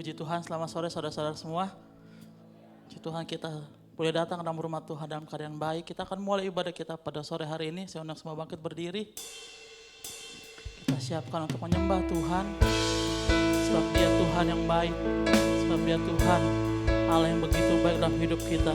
Puji Tuhan, selamat sore saudara-saudara semua. Puji Tuhan, kita boleh datang dalam rumah Tuhan dalam keadaan baik. Kita akan mulai ibadah kita pada sore hari ini. Saya undang semua bangkit berdiri. Kita siapkan untuk menyembah Tuhan. Sebab Dia Tuhan yang baik. Sebab Dia Tuhan Allah yang begitu baik dalam hidup kita.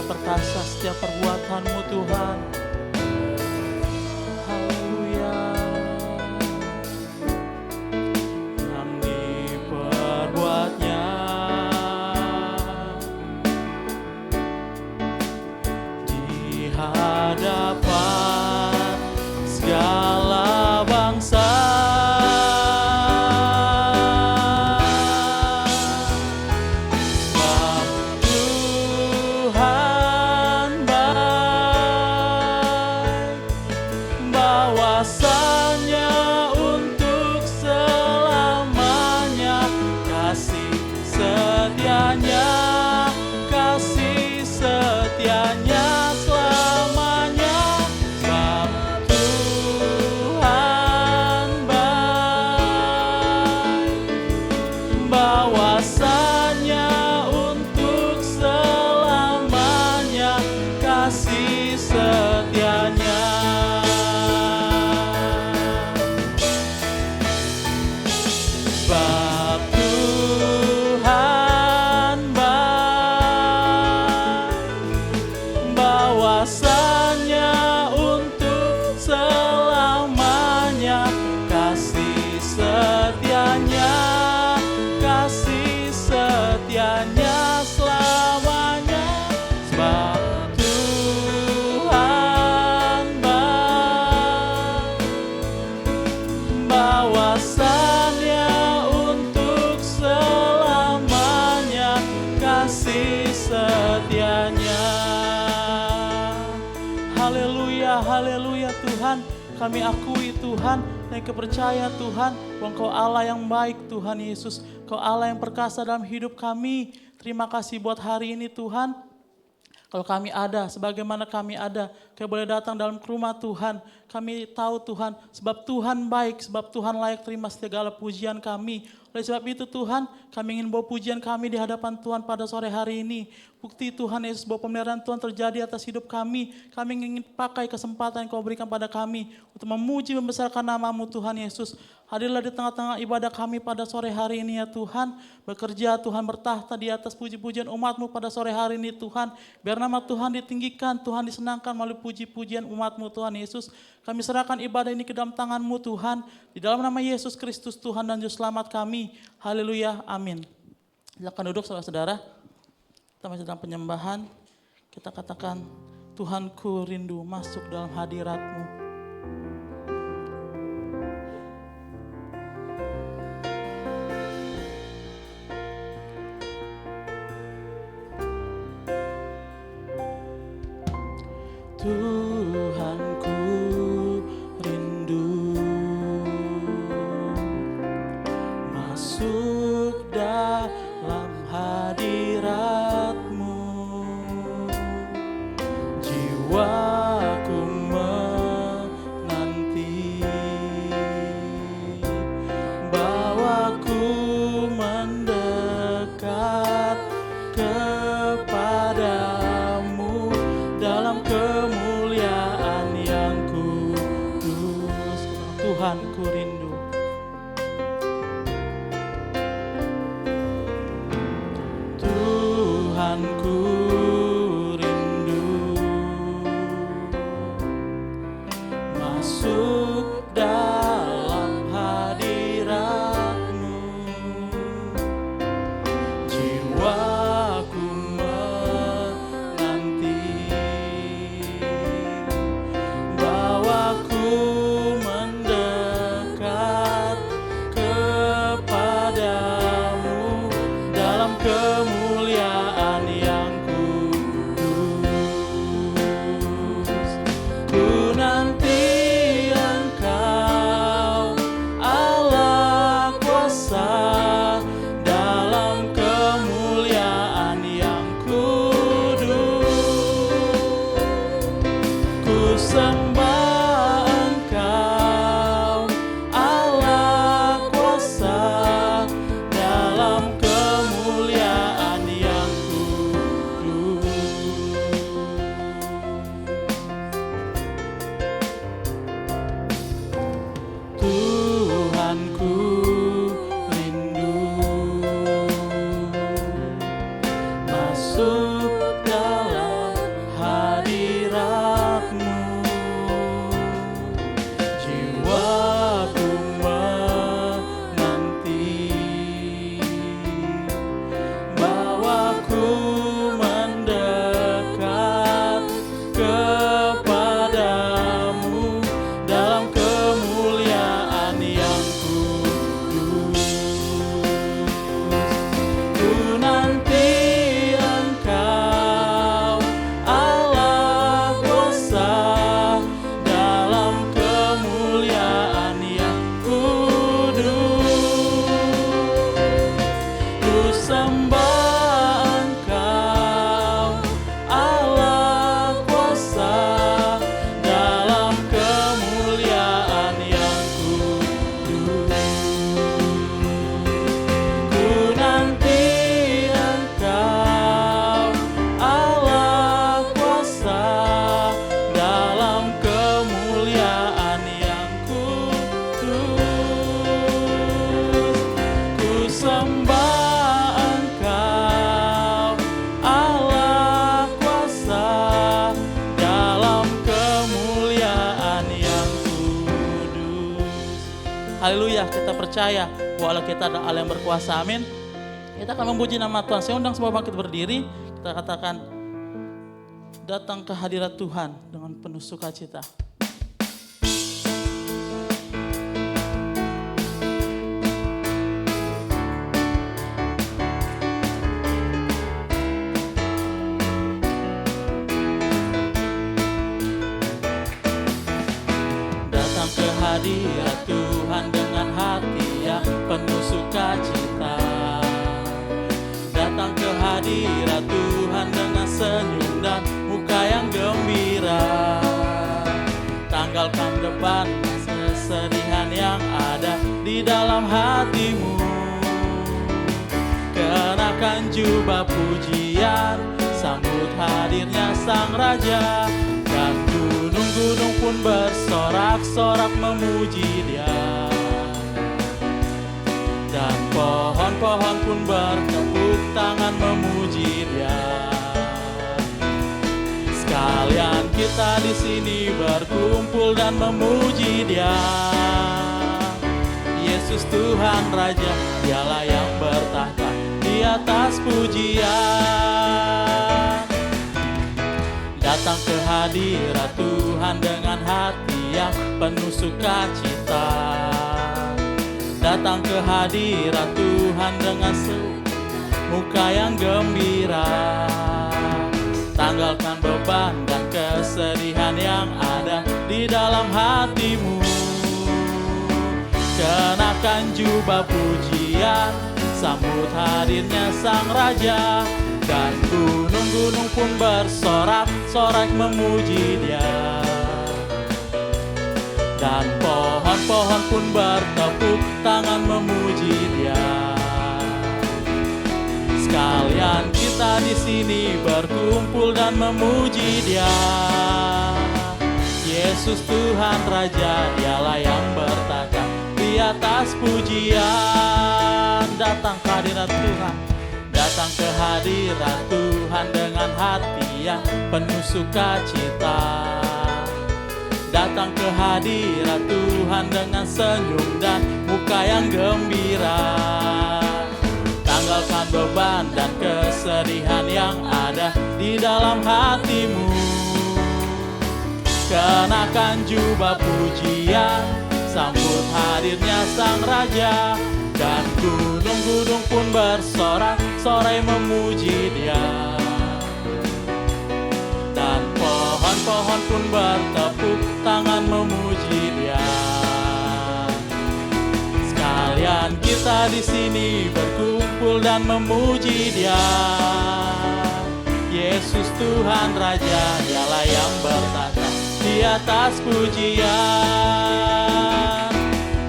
Perkasa setiap perbuatan-Mu Tuhan. hadapan segala bangsa. Haleluya Tuhan, kami akui Tuhan dan kepercaya Tuhan bahwa Engkau Allah yang baik Tuhan Yesus. Engkau Allah yang perkasa dalam hidup kami. Terima kasih buat hari ini Tuhan. Kalau kami ada, sebagaimana kami ada, kami boleh datang dalam rumah Tuhan. Kami tahu Tuhan, sebab Tuhan baik, sebab Tuhan layak terima segala pujian kami. Oleh sebab itu Tuhan, kami ingin bawa pujian kami di hadapan Tuhan pada sore hari ini. Bukti Tuhan Yesus bahwa pemeliharaan Tuhan terjadi atas hidup kami. Kami ingin pakai kesempatan yang Kau berikan pada kami untuk memuji membesarkan nama-Mu Tuhan Yesus. Hadirlah di tengah-tengah ibadah kami pada sore hari ini ya Tuhan. Bekerja Tuhan, bertahta di atas puji-pujian umat-Mu pada sore hari ini Tuhan. Biar nama Tuhan ditinggikan, Tuhan disenangkan melalui puji-pujian umat-Mu Tuhan Yesus. Kami serahkan ibadah ini ke dalam tangan-Mu Tuhan. Di dalam nama Yesus Kristus Tuhan dan Juru Selamat kami. Haleluya, amin. Silakan duduk saudara-saudara. Kita masih dalam penyembahan. Kita katakan, Tuhanku rindu masuk dalam hadirat-Mu. Tuhanku rindu masuk dalam hadirat-Mu. Jiwaku menanti, bawaku mendekat kepadamu dalam kemuliaan yang kudus. Tuhanku rindu. Tuhanku rindu masuk dalam hadirat-Mu. Jiwaku menanti, bawaku mendekat kepadamu dalam kemuliaan yang kudus. Ku nanti Engkau Allah kuasa dalam kemuliaan yang kudus. Ku sembah Engkau Allah kuasa dalam kemuliaan yang kudus. Tuhanku rindu masuk dalam hadirat-Mu. Haleluya, kita percaya bahwa Allah kita adalah Allah yang berkuasa. Amin. Kita akan memuji nama Tuhan. Saya undang semua bangkit berdiri. Kita katakan, datang ke hadirat Tuhan dengan penuh sukacita. Datang ke hadirat Tuhan dengan hati yang penuh sukacita. Datang ke hadirat Tuhan dengan senyum dan muka yang gembira. Tanggalkan beban kesedihan yang ada di dalam hatimu. Kenakan jubah pujian, sambut hadirnya Sang Raja. Dan gunung-gunung pun bersorak-sorak memuji Dia. Dan pohon-pohon pun bertepuk tangan memuji Dia. Sekalian kita di sini berkumpul dan memuji Dia. Yesus Tuhan Raja, Dialah yang bertahta di atas pujian. Datang ke hadirat Tuhan dengan hati yang penuh sukacita. Datang ke hadirat Tuhan dengan muka yang gembira. Tanggalkan beban dan kesedihan yang ada di dalam hatimu. Kenakan jubah pujian, sambut hadirnya Sang Raja. Dan gunung-gunung pun bersorak-sorak memuji Dia. Dan pohon-pohon pun bertepuk tangan memuji Dia. Sekalian kita di sini berkumpul dan memuji Dia. Yesus Tuhan Raja, Dialah yang bertahta di atas pujian. Datang ke hadirat Tuhan, datang ke hadirat Tuhan dengan hati yang penuh sukacita. Datang ke hadirat Tuhan dengan senyum dan muka yang gembira. Tanggalkan beban dan kesedihan yang ada di dalam hatimu. Kenakan jubah pujian, sambut hadirnya Sang Raja. Dan gunung-gunung pun bersorak-sorai memuji Dia. Dan pohon-pohon pun bertepuk tangan memuji Dia. Sekalian kita di sini berkumpul dan memuji Dia. Yesus Tuhan Raja, Dialah yang bertahta di atas pujian.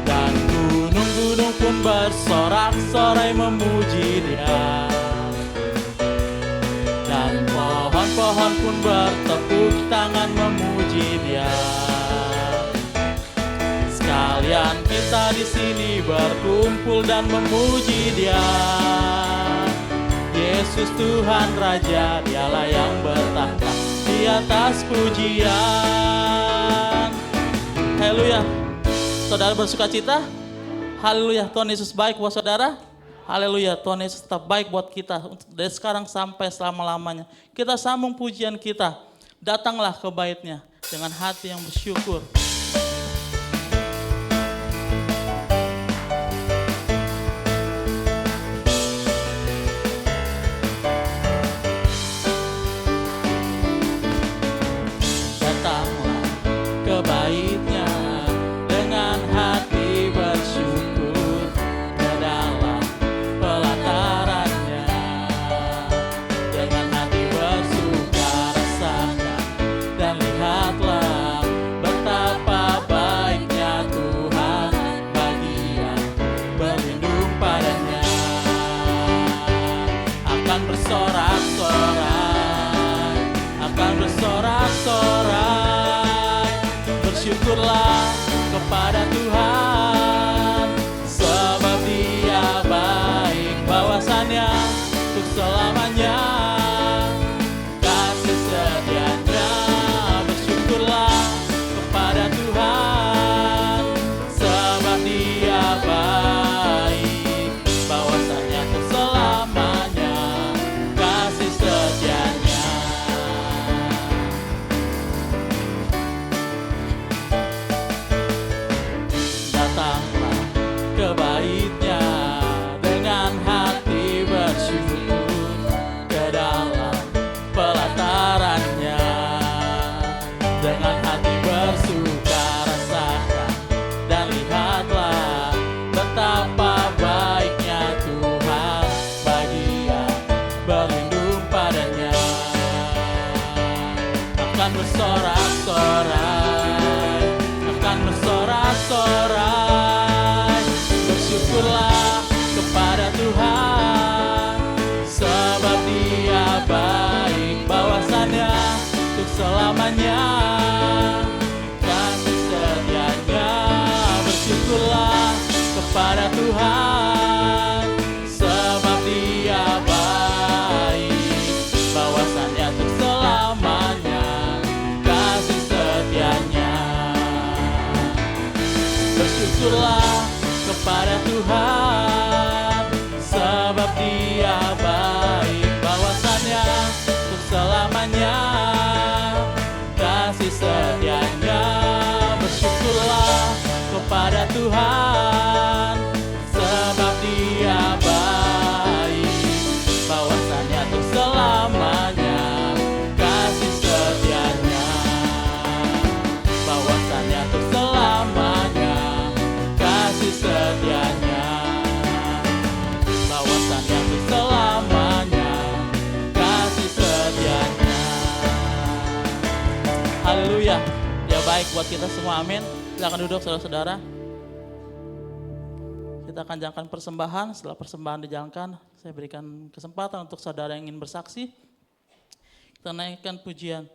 Dan gunung-gunung pun bersorak-sorai memuji Dia. Dan pohon-pohon pun bertepuk tangan memuji Dia. Sekalian kita di sini berkumpul dan memuji Dia. Yesus Tuhan Raja, Dialah yang bertahta di atas pujian. Haleluya. Saudara bersukacita? Haleluya. Tuhan Yesus baik buat saudara. Haleluya. Tuhan Yesus tetap baik buat kita dari sekarang sampai selama-lamanya. Kita sambung pujian kita. Datanglah ke bait-Nya dengan hati yang bersyukur. Datanglah ke bait-Nya dengan hati bersyukur ke dalam pelatarannya. Dengan hati bersuka rasakan dan lihatlah betapa baiknya Tuhan bagi yang berlindung padanya. Akan bersorak-sorai, akan bersorak-sorai. Bersyukurlah kepada Tuhan, sebab Dia baik, bawasannya untuk selamanya. Kasih setianya, bersyukurlah kepada Tuhan, sebab Dia baitnya dengan hati bersyukur ke dalam pelatarannya. Dengan hati bersuka rasakan dan lihatlah betapa baiknya Tuhan bagi yang berlindung padanya. Akan bersorak-sorai, akan bersorak-sorai, bersyukurlah kepada Tuhan, sebab Dia baik, bawasannya untuk selamanya, kasih setianya. Bersyukurlah kepada Tuhan, sebab Dia baik, bawasannya untuk selamanya, kasih setianya. Bersyukurlah kepada Tuhan, sebab Dia baik, bawasannya untuk selamanya, kasih setianya. Bersyukurlah kepada Tuhan, sebab Dia baik, bawasannya untuk selamanya, kasih setianya. Bawasannya untuk selamanya, kasih setianya. Bawasannya untuk selamanya, kasih setianya. Haleluya. Dia baik buat kita semua, amin. Silakan duduk saudara-saudara. Kita akan jalankan persembahan. Setelah persembahan dijalankan, saya berikan kesempatan untuk saudara yang ingin bersaksi. Kita naikkan pujian.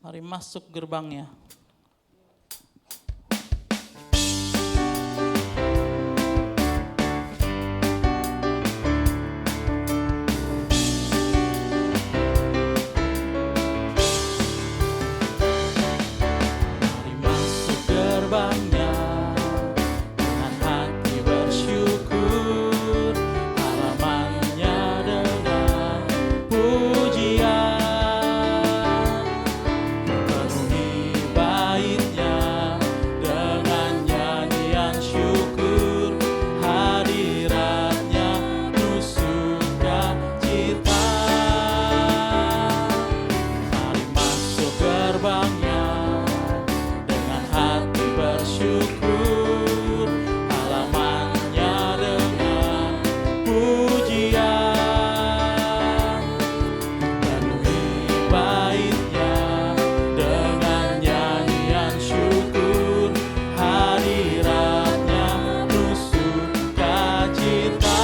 Mari masuk gerbangnya. Mari masuk gerbangnya dengan hati bersyukur, halamannya dengan pujian. Penuhi baitnya dengan nyanyian syukur, hadiratnya penuh sukacita. Mari masuk gerbangnya dengan hati bersyukur, halamannya dengan pujian. Penuhi baitnya dengan nyanyian syukur, hadiratnya penuh sukacita.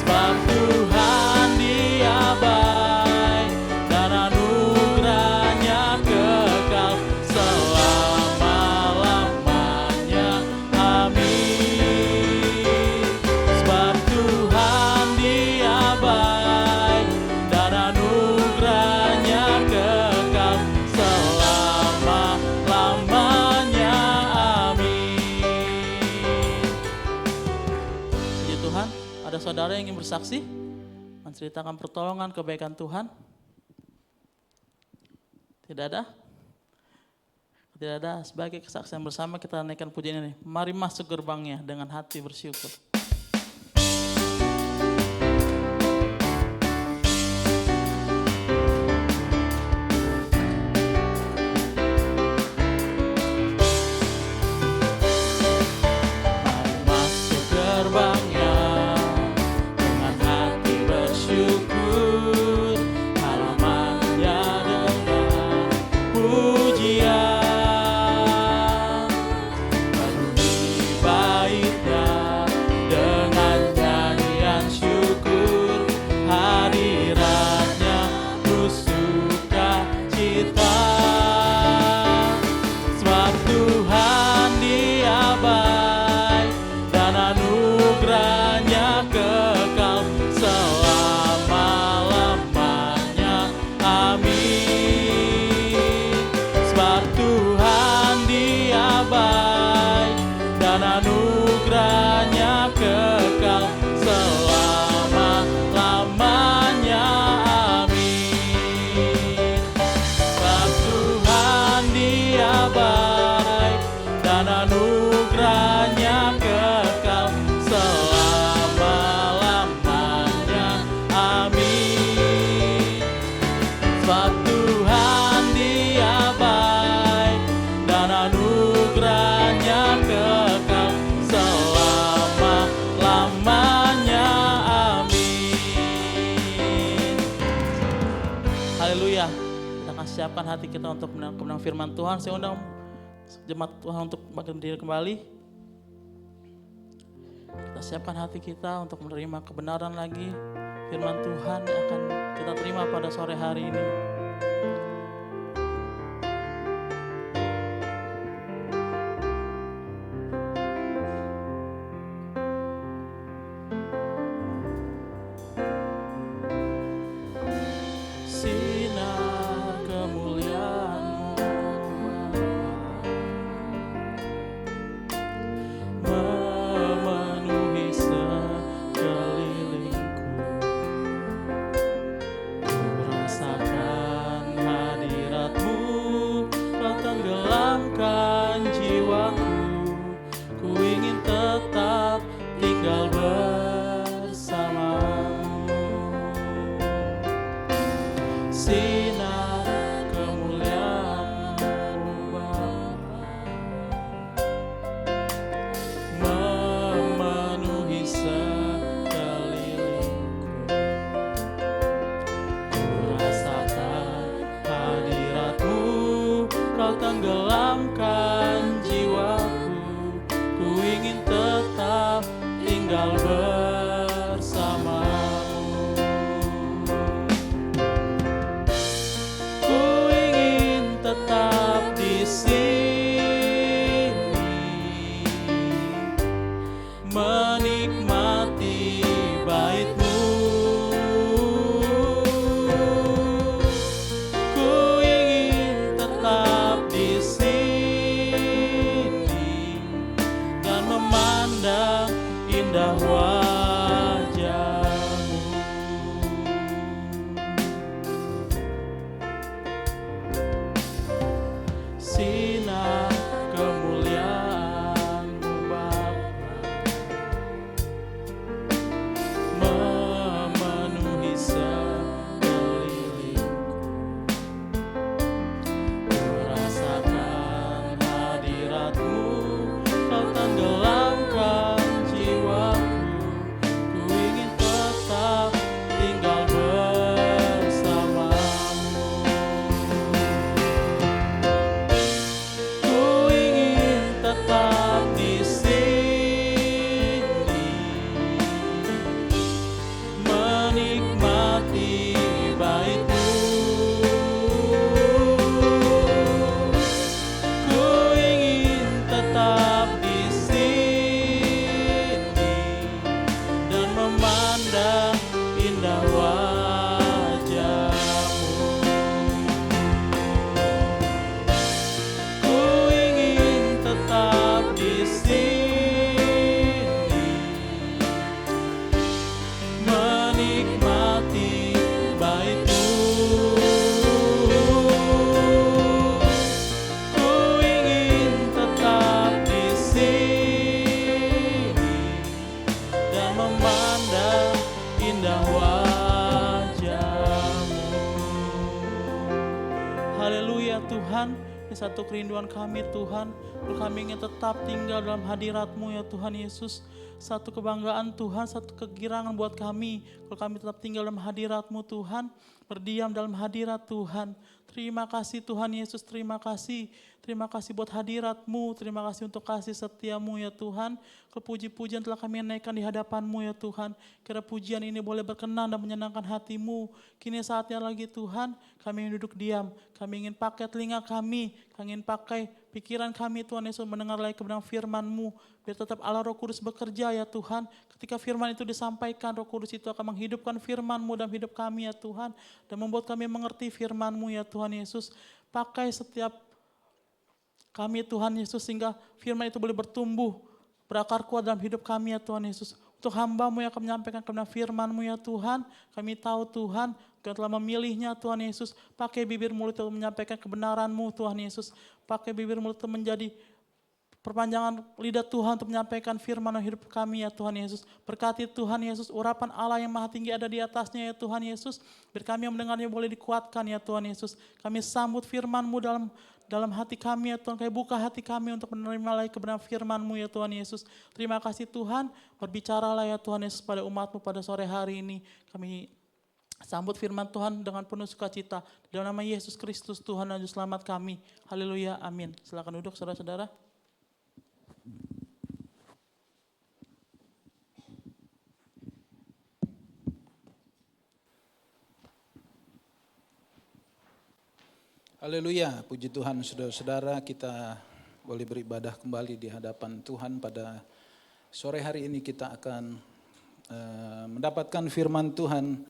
Sebab Tuhan Dia baik dan anugerahnya kekal selama-lamanya, amin. Sebab Tuhan Dia baik dan anugerahnya kekal selama-lamanya, amin. Puji Tuhan. Ada saudara yang ingin bersaksi, menceritakan pertolongan kebaikan Tuhan? Tidak ada? Tidak ada. Sebagai kesaksian bersama kita naikkan pujian ini. Mari masuk gerbangnya dengan hati bersyukur. Mari masuk gerbangnya dengan hati bersyukur, halamannya dengan pujian. Penuhi baitnya Kita akan siapkan hati kita untuk mendengar firman Tuhan. Saya undang jemaat Tuhan untuk berdiri kembali. Kita siapkan hati kita untuk menerima kebenaran lagi. Firman Tuhan yang akan kita terima pada sore hari ini. Satu kerinduan kami Tuhan, kami ingin tetap tinggal dalam hadirat-Mu ya Tuhan Yesus. Satu kebanggaan Tuhan, satu kegirangan buat kami, kalau kami tetap tinggal dalam hadirat-Mu Tuhan, berdiam dalam hadirat Tuhan. Terima kasih Tuhan Yesus, terima kasih. Terima kasih buat hadirat-Mu, terima kasih untuk kasih setia-Mu ya Tuhan. Puji-pujian telah kami naikkan di hadapan-Mu ya Tuhan. Kira pujian ini boleh berkenan dan menyenangkan hati-Mu. Kini saatnya lagi Tuhan, kami ingin duduk diam. Kami ingin pakai telinga kami, kami ingin pakai pikiran kami Tuhan Yesus mendengar lagi kebenaran firman-Mu. Biar tetap Allah Roh Kudus bekerja ya Tuhan. Ketika firman itu disampaikan, Roh Kudus itu akan menghidupkan firman-Mu dalam hidup kami ya Tuhan. Dan membuat kami mengerti firman-Mu ya Tuhan Yesus. Pakai setiap kami Tuhan Yesus sehingga firman itu boleh bertumbuh, berakar kuat dalam hidup kami ya Tuhan Yesus. Untuk hamba-Mu yang akan menyampaikan kebenaran firman-Mu ya Tuhan. Kami tahu Tuhan, Kau telah memilihnya Tuhan Yesus. Pakai bibir mulut untuk menyampaikan kebenaran-Mu Tuhan Yesus. Pakai bibir mulut untuk menjadi perpanjangan lidah Tuhan untuk menyampaikan firman hidup kami ya Tuhan Yesus. Berkati Tuhan Yesus, urapan Allah yang maha tinggi ada di atasnya ya Tuhan Yesus. Biar kami yang mendengarnya boleh dikuatkan ya Tuhan Yesus. Kami sambut firman-Mu dalam hati kami ya Tuhan. Kami buka hati kami untuk menerima lagi kebenaran firman-Mu ya Tuhan Yesus. Terima kasih Tuhan, berbicaralah ya Tuhan Yesus pada umat-Mu pada sore hari ini. Kami Sambut firman Tuhan dengan penuh sukacita. Dalam nama Yesus Kristus Tuhan dan Juru Selamat kami. Haleluya, amin. Silakan duduk saudara-saudara. Haleluya, puji Tuhan saudara-saudara, kita boleh beribadah kembali di hadapan Tuhan. Pada sore hari ini kita akan mendapatkan firman Tuhan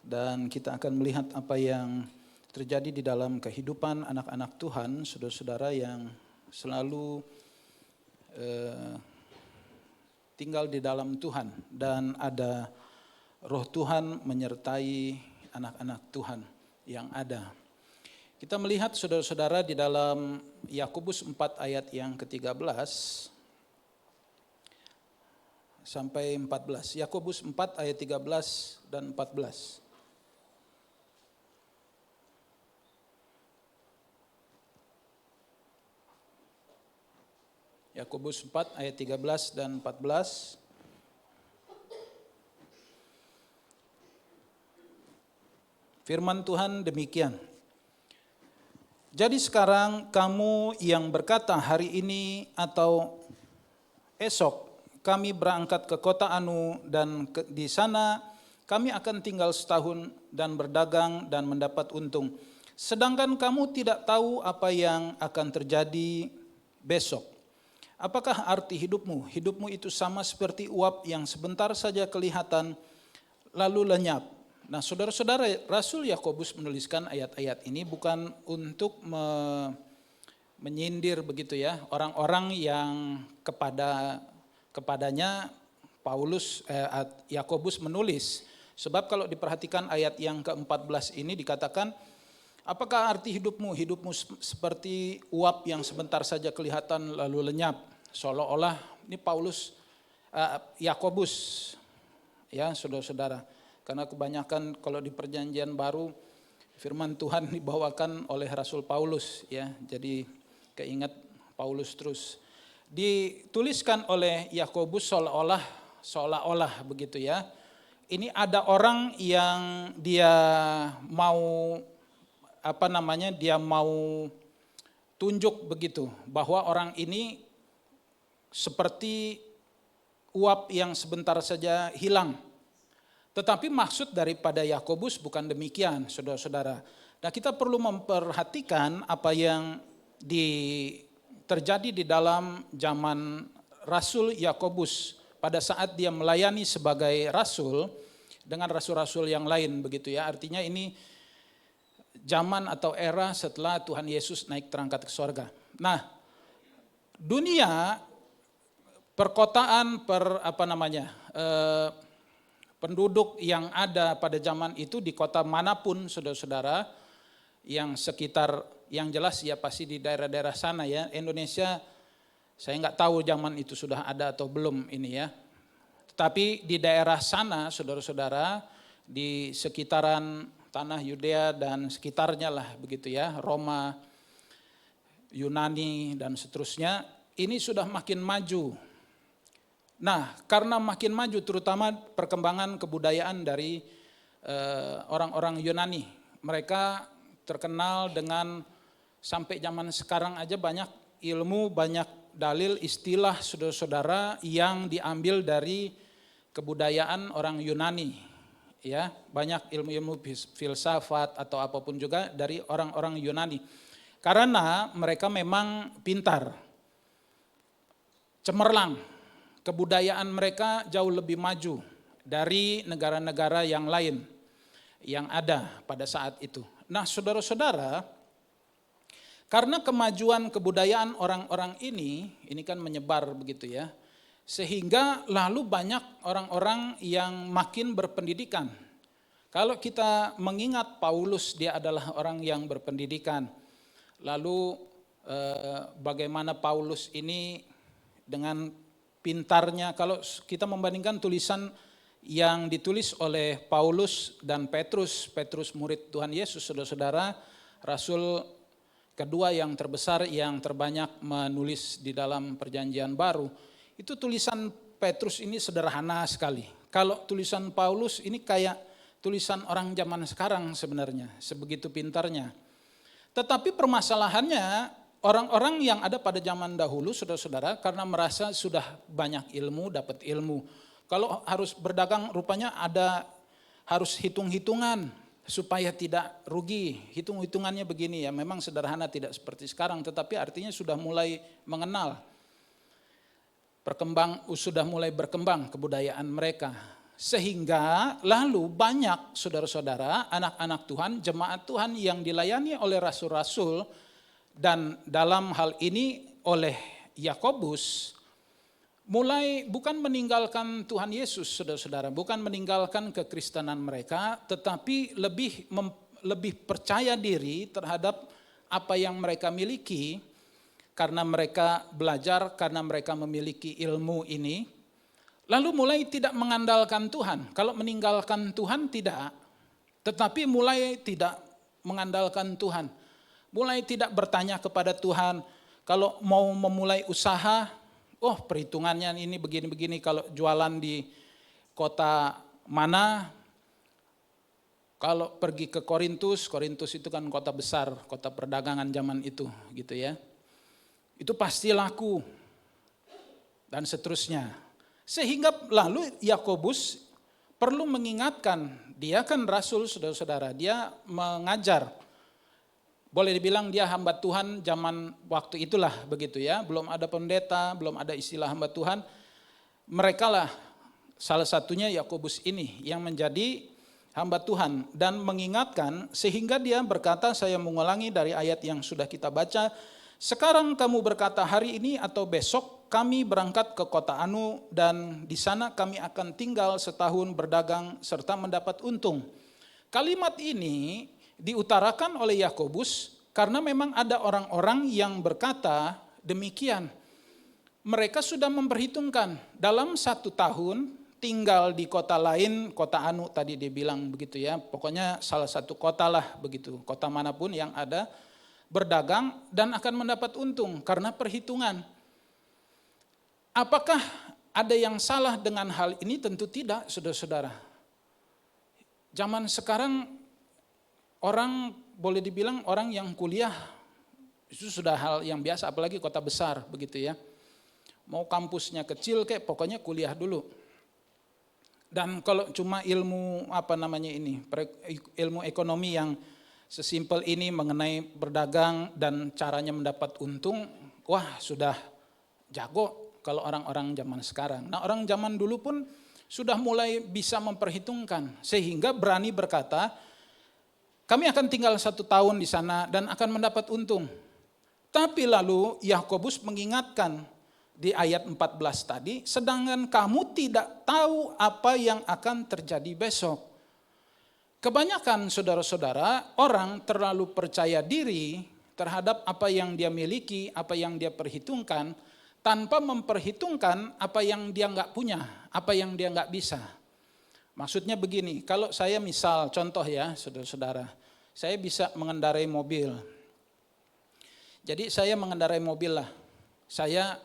dan kita akan melihat apa yang terjadi di dalam kehidupan anak-anak Tuhan, saudara-saudara yang selalu tinggal di dalam Tuhan dan ada roh Tuhan menyertai anak-anak Tuhan yang ada. Kita melihat saudara-saudara di dalam Yakobus 4 ayat yang ke-13 sampai 14. Yakobus 4 ayat 13 dan 14. Yakobus 4 ayat 13 dan 14. Firman Tuhan demikian. Jadi sekarang kamu yang berkata hari ini atau esok kami berangkat ke kota Anu dan di sana kami akan tinggal setahun dan berdagang dan mendapat untung. Sedangkan kamu tidak tahu apa yang akan terjadi besok. Apakah arti hidupmu? Hidupmu itu sama seperti uap yang sebentar saja kelihatan lalu lenyap. Nah, saudara-saudara, Rasul Yakobus menuliskan ayat-ayat ini bukan untuk menyindir begitu ya, orang-orang yang kepadanya Yakobus menulis. Sebab kalau diperhatikan ayat yang ke-14 ini dikatakan, apakah arti hidupmu? Hidupmu seperti uap yang sebentar saja kelihatan lalu lenyap. Seolah-olah ini Yakobus ya, saudara-saudara. Karena kebanyakan kalau di perjanjian baru firman Tuhan dibawakan oleh Rasul Paulus ya. Jadi keingat Paulus terus. Dituliskan oleh Yakobus seolah-olah begitu ya. Ini ada orang yang dia mau dia mau tunjuk begitu bahwa orang ini seperti uap yang sebentar saja hilang. Tetapi maksud daripada Yakobus bukan demikian, saudara-saudara. Nah, kita perlu memperhatikan apa yang terjadi di dalam zaman Rasul Yakobus pada saat dia melayani sebagai rasul dengan rasul-rasul yang lain begitu ya. Artinya ini zaman atau era setelah Tuhan Yesus naik terangkat ke sorga. Nah, dunia perkotaan penduduk yang ada pada zaman itu di kota manapun saudara-saudara yang sekitar, yang jelas ya pasti di daerah-daerah sana ya. Indonesia saya nggak tahu zaman itu sudah ada atau belum ini ya. Tetapi di daerah sana saudara-saudara di sekitaran tanah Yudea dan sekitarnya lah begitu ya, Roma, Yunani dan seterusnya, ini sudah makin maju. Nah, karena makin maju terutama perkembangan kebudayaan dari orang-orang Yunani. Mereka terkenal dengan sampai zaman sekarang aja banyak ilmu, banyak dalil, istilah saudara-saudara yang diambil dari kebudayaan orang Yunani. Ya, banyak ilmu-ilmu filsafat atau apapun juga dari orang-orang Yunani. Karena mereka memang pintar, cemerlang. Kebudayaan mereka jauh lebih maju dari negara-negara yang lain yang ada pada saat itu. Nah, saudara-saudara, karena kemajuan kebudayaan orang-orang ini kan menyebar begitu ya, sehingga lalu banyak orang-orang yang makin berpendidikan. Kalau kita mengingat Paulus, dia adalah orang yang berpendidikan. Lalu bagaimana Paulus ini dengan pintarnya, kalau kita membandingkan tulisan yang ditulis oleh Paulus dan Petrus murid Tuhan Yesus, saudara-saudara, rasul kedua yang terbesar, yang terbanyak menulis di dalam perjanjian baru, itu tulisan Petrus ini sederhana sekali. Kalau tulisan Paulus ini kayak tulisan orang zaman sekarang sebenarnya, sebegitu pintarnya. Tetapi permasalahannya orang-orang yang ada pada zaman dahulu, saudara-saudara, karena merasa sudah banyak ilmu, dapat ilmu. Kalau harus berdagang rupanya harus hitung-hitungan supaya tidak rugi. Hitung-hitungannya begini ya, memang sederhana tidak seperti sekarang, tetapi artinya sudah mulai mengenal. Sudah mulai berkembang kebudayaan mereka. Sehingga lalu banyak saudara-saudara, anak-anak Tuhan, jemaat Tuhan yang dilayani oleh rasul-rasul, dan dalam hal ini oleh Yakobus, mulai bukan meninggalkan Tuhan Yesus, saudara-saudara, bukan meninggalkan kekristenan mereka, tetapi lebih percaya diri terhadap apa yang mereka miliki, karena mereka belajar, karena mereka memiliki ilmu ini, lalu mulai tidak mengandalkan Tuhan. Kalau meninggalkan Tuhan tidak, tetapi mulai tidak mengandalkan Tuhan. Mulai tidak bertanya kepada Tuhan, kalau mau memulai usaha, oh perhitungannya ini begini-begini, kalau jualan di kota mana, kalau pergi ke Korintus itu kan kota besar, kota perdagangan zaman itu gitu ya. Itu pasti laku dan seterusnya. Sehingga lalu Yakobus perlu mengingatkan, dia kan rasul saudara-saudara, dia mengajar. Boleh dibilang dia hamba Tuhan zaman waktu itulah begitu ya, belum ada pendeta, belum ada istilah hamba Tuhan. Mereka lah salah satunya Yakobus ini yang menjadi hamba Tuhan dan mengingatkan, sehingga dia berkata, saya mengulangi dari ayat yang sudah kita baca, sekarang kamu berkata hari ini atau besok kami berangkat ke kota Anu dan di sana kami akan tinggal setahun berdagang serta mendapat untung. Kalimat ini diutarakan oleh Yakobus karena memang ada orang-orang yang berkata demikian. Mereka sudah memperhitungkan dalam 1 tahun tinggal di kota lain, kota Anu tadi dia bilang begitu ya, pokoknya salah satu kota lah begitu, kota manapun yang ada, berdagang dan akan mendapat untung karena perhitungan. Apakah ada yang salah dengan hal ini? Tentu tidak, saudara-saudara. Zaman sekarang orang boleh dibilang orang yang kuliah itu sudah hal yang biasa, apalagi kota besar begitu ya. Mau kampusnya kecil kayak pokoknya kuliah dulu. Dan kalau cuma ilmu ilmu ekonomi yang sesimpel ini mengenai berdagang dan caranya mendapat untung, wah sudah jago kalau orang-orang zaman sekarang. Nah orang zaman dulu pun sudah mulai bisa memperhitungkan sehingga berani berkata, kami akan tinggal 1 tahun di sana dan akan mendapat untung. Tapi lalu Yakobus mengingatkan di ayat 14 tadi, sedangkan kamu tidak tahu apa yang akan terjadi besok. Kebanyakan saudara-saudara, orang terlalu percaya diri terhadap apa yang dia miliki, apa yang dia perhitungkan, tanpa memperhitungkan apa yang dia nggak punya, apa yang dia nggak bisa. Maksudnya begini, kalau saya misal, contoh ya saudara-saudara, saya bisa mengendarai mobil. Jadi saya mengendarai mobil lah, saya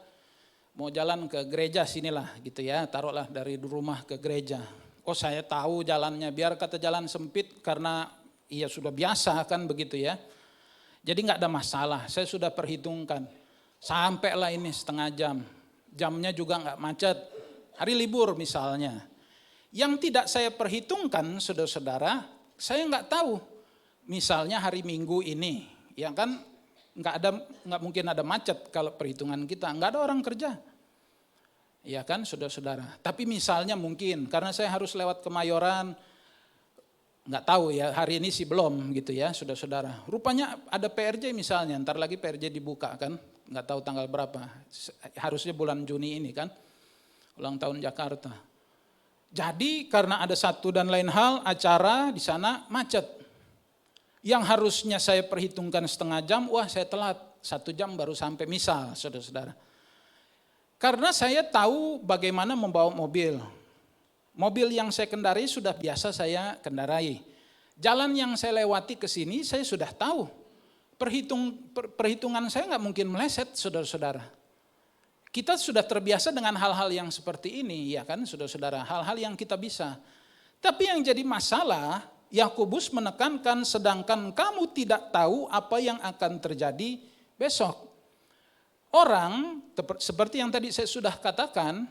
mau jalan ke gereja sinilah gitu ya, taruhlah dari rumah ke gereja. Oh saya tahu jalannya, biar kata jalan sempit karena iya sudah biasa kan begitu ya. Jadi nggak ada masalah, saya sudah perhitungkan. Sampailah ini setengah jam, jamnya juga nggak macet. Hari libur misalnya. Yang tidak saya perhitungkan saudara-saudara, saya nggak tahu. Misalnya hari Minggu ini, ya kan nggak mungkin ada macet kalau perhitungan kita, nggak ada orang kerja. Ya kan saudara-saudara, tapi misalnya mungkin karena saya harus lewat Kemayoran, nggak tahu ya hari ini sih belum gitu ya saudara-saudara. Rupanya ada PRJ misalnya, ntar lagi PRJ dibuka kan, nggak tahu tanggal berapa, harusnya bulan Juni ini kan, ulang tahun Jakarta. Jadi karena ada satu dan lain hal acara di sana macet, yang harusnya saya perhitungkan setengah jam, wah saya telat 1 jam baru sampai misal saudara-saudara. Karena saya tahu bagaimana membawa mobil. Mobil yang saya kendarai sudah biasa saya kendarai. Jalan yang saya lewati ke sini saya sudah tahu. Perhitungan saya nggak mungkin meleset, saudara-saudara. Kita sudah terbiasa dengan hal-hal yang seperti ini, ya kan saudara-saudara. Hal-hal yang kita bisa. Tapi yang jadi masalah, Yakobus menekankan sedangkan kamu tidak tahu apa yang akan terjadi besok. Orang seperti yang tadi saya sudah katakan,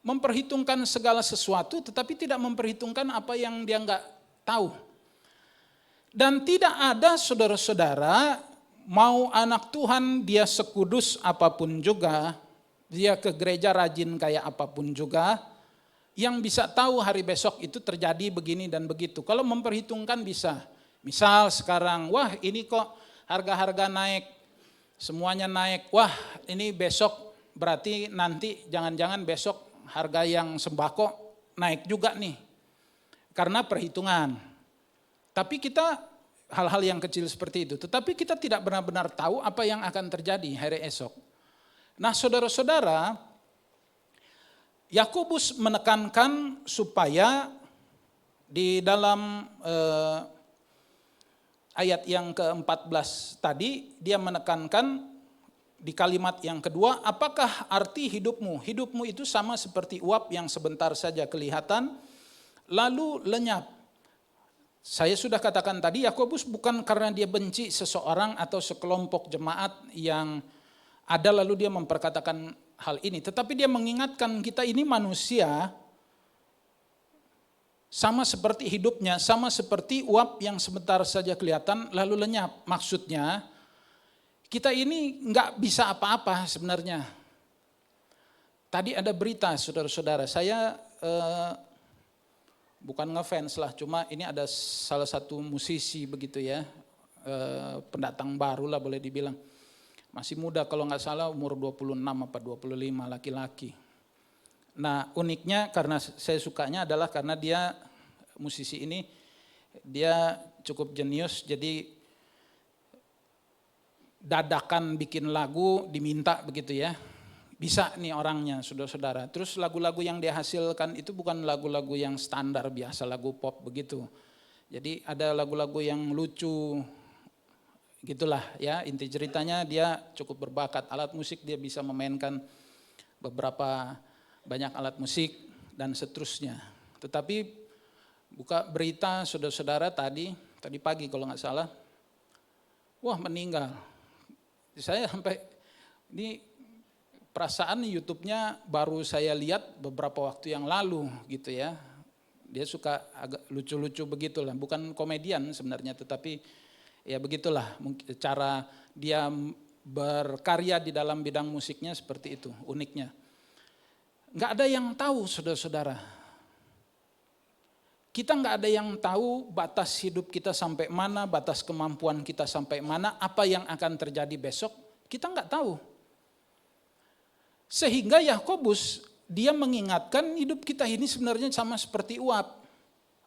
memperhitungkan segala sesuatu tetapi tidak memperhitungkan apa yang dia enggak tahu. Dan tidak ada saudara-saudara, mau anak Tuhan dia sekudus apapun juga, dia ke gereja rajin kayak apapun juga, yang bisa tahu hari besok itu terjadi begini dan begitu. Kalau memperhitungkan bisa. Misal sekarang, wah ini kok harga-harga naik, semuanya naik. Wah ini besok berarti nanti jangan-jangan besok harga yang sembako naik juga nih. Karena perhitungan. Tapi kita hal-hal yang kecil seperti itu. Tetapi kita tidak benar-benar tahu apa yang akan terjadi hari esok. Nah saudara-saudara, Yakobus menekankan supaya di dalam ayat yang ke-14 tadi, dia menekankan di kalimat yang kedua, apakah arti hidupmu? Hidupmu itu sama seperti uap yang sebentar saja kelihatan, lalu lenyap. Saya sudah katakan tadi, Yakobus bukan karena dia benci seseorang atau sekelompok jemaat yang ada lalu dia memperkatakan hal ini, tetapi dia mengingatkan kita ini manusia, sama seperti hidupnya, sama seperti uap yang sebentar saja kelihatan lalu lenyap. Maksudnya kita ini nggak bisa apa-apa sebenarnya. Tadi ada berita saudara-saudara, saya bukan ngefans lah, cuma ini ada salah satu musisi begitu ya, pendatang baru lah boleh dibilang. Masih muda kalau nggak salah umur 26 apa 25 laki-laki. Nah uniknya karena saya sukanya adalah karena dia musisi ini dia cukup jenius, jadi dadakan bikin lagu diminta begitu ya. Bisa nih orangnya saudara-saudara. Terus lagu-lagu yang dia hasilkan itu bukan lagu-lagu yang standar biasa, lagu pop begitu. Jadi ada lagu-lagu yang lucu. Gitulah ya, inti ceritanya dia cukup berbakat alat musik, dia bisa memainkan beberapa banyak alat musik dan seterusnya. Tetapi buka berita saudara-saudara tadi pagi kalau nggak salah, wah meninggal. Saya sampai ini perasaan YouTube-nya baru saya lihat beberapa waktu yang lalu gitu ya. Dia suka agak lucu-lucu begitulah, bukan komedian sebenarnya tetapi ya begitulah cara dia berkarya di dalam bidang musiknya seperti itu, uniknya. Nggak ada yang tahu saudara-saudara. Kita nggak ada yang tahu batas hidup kita sampai mana, batas kemampuan kita sampai mana, apa yang akan terjadi besok, kita nggak tahu. Sehingga Yakobus dia mengingatkan hidup kita ini sebenarnya sama seperti uap.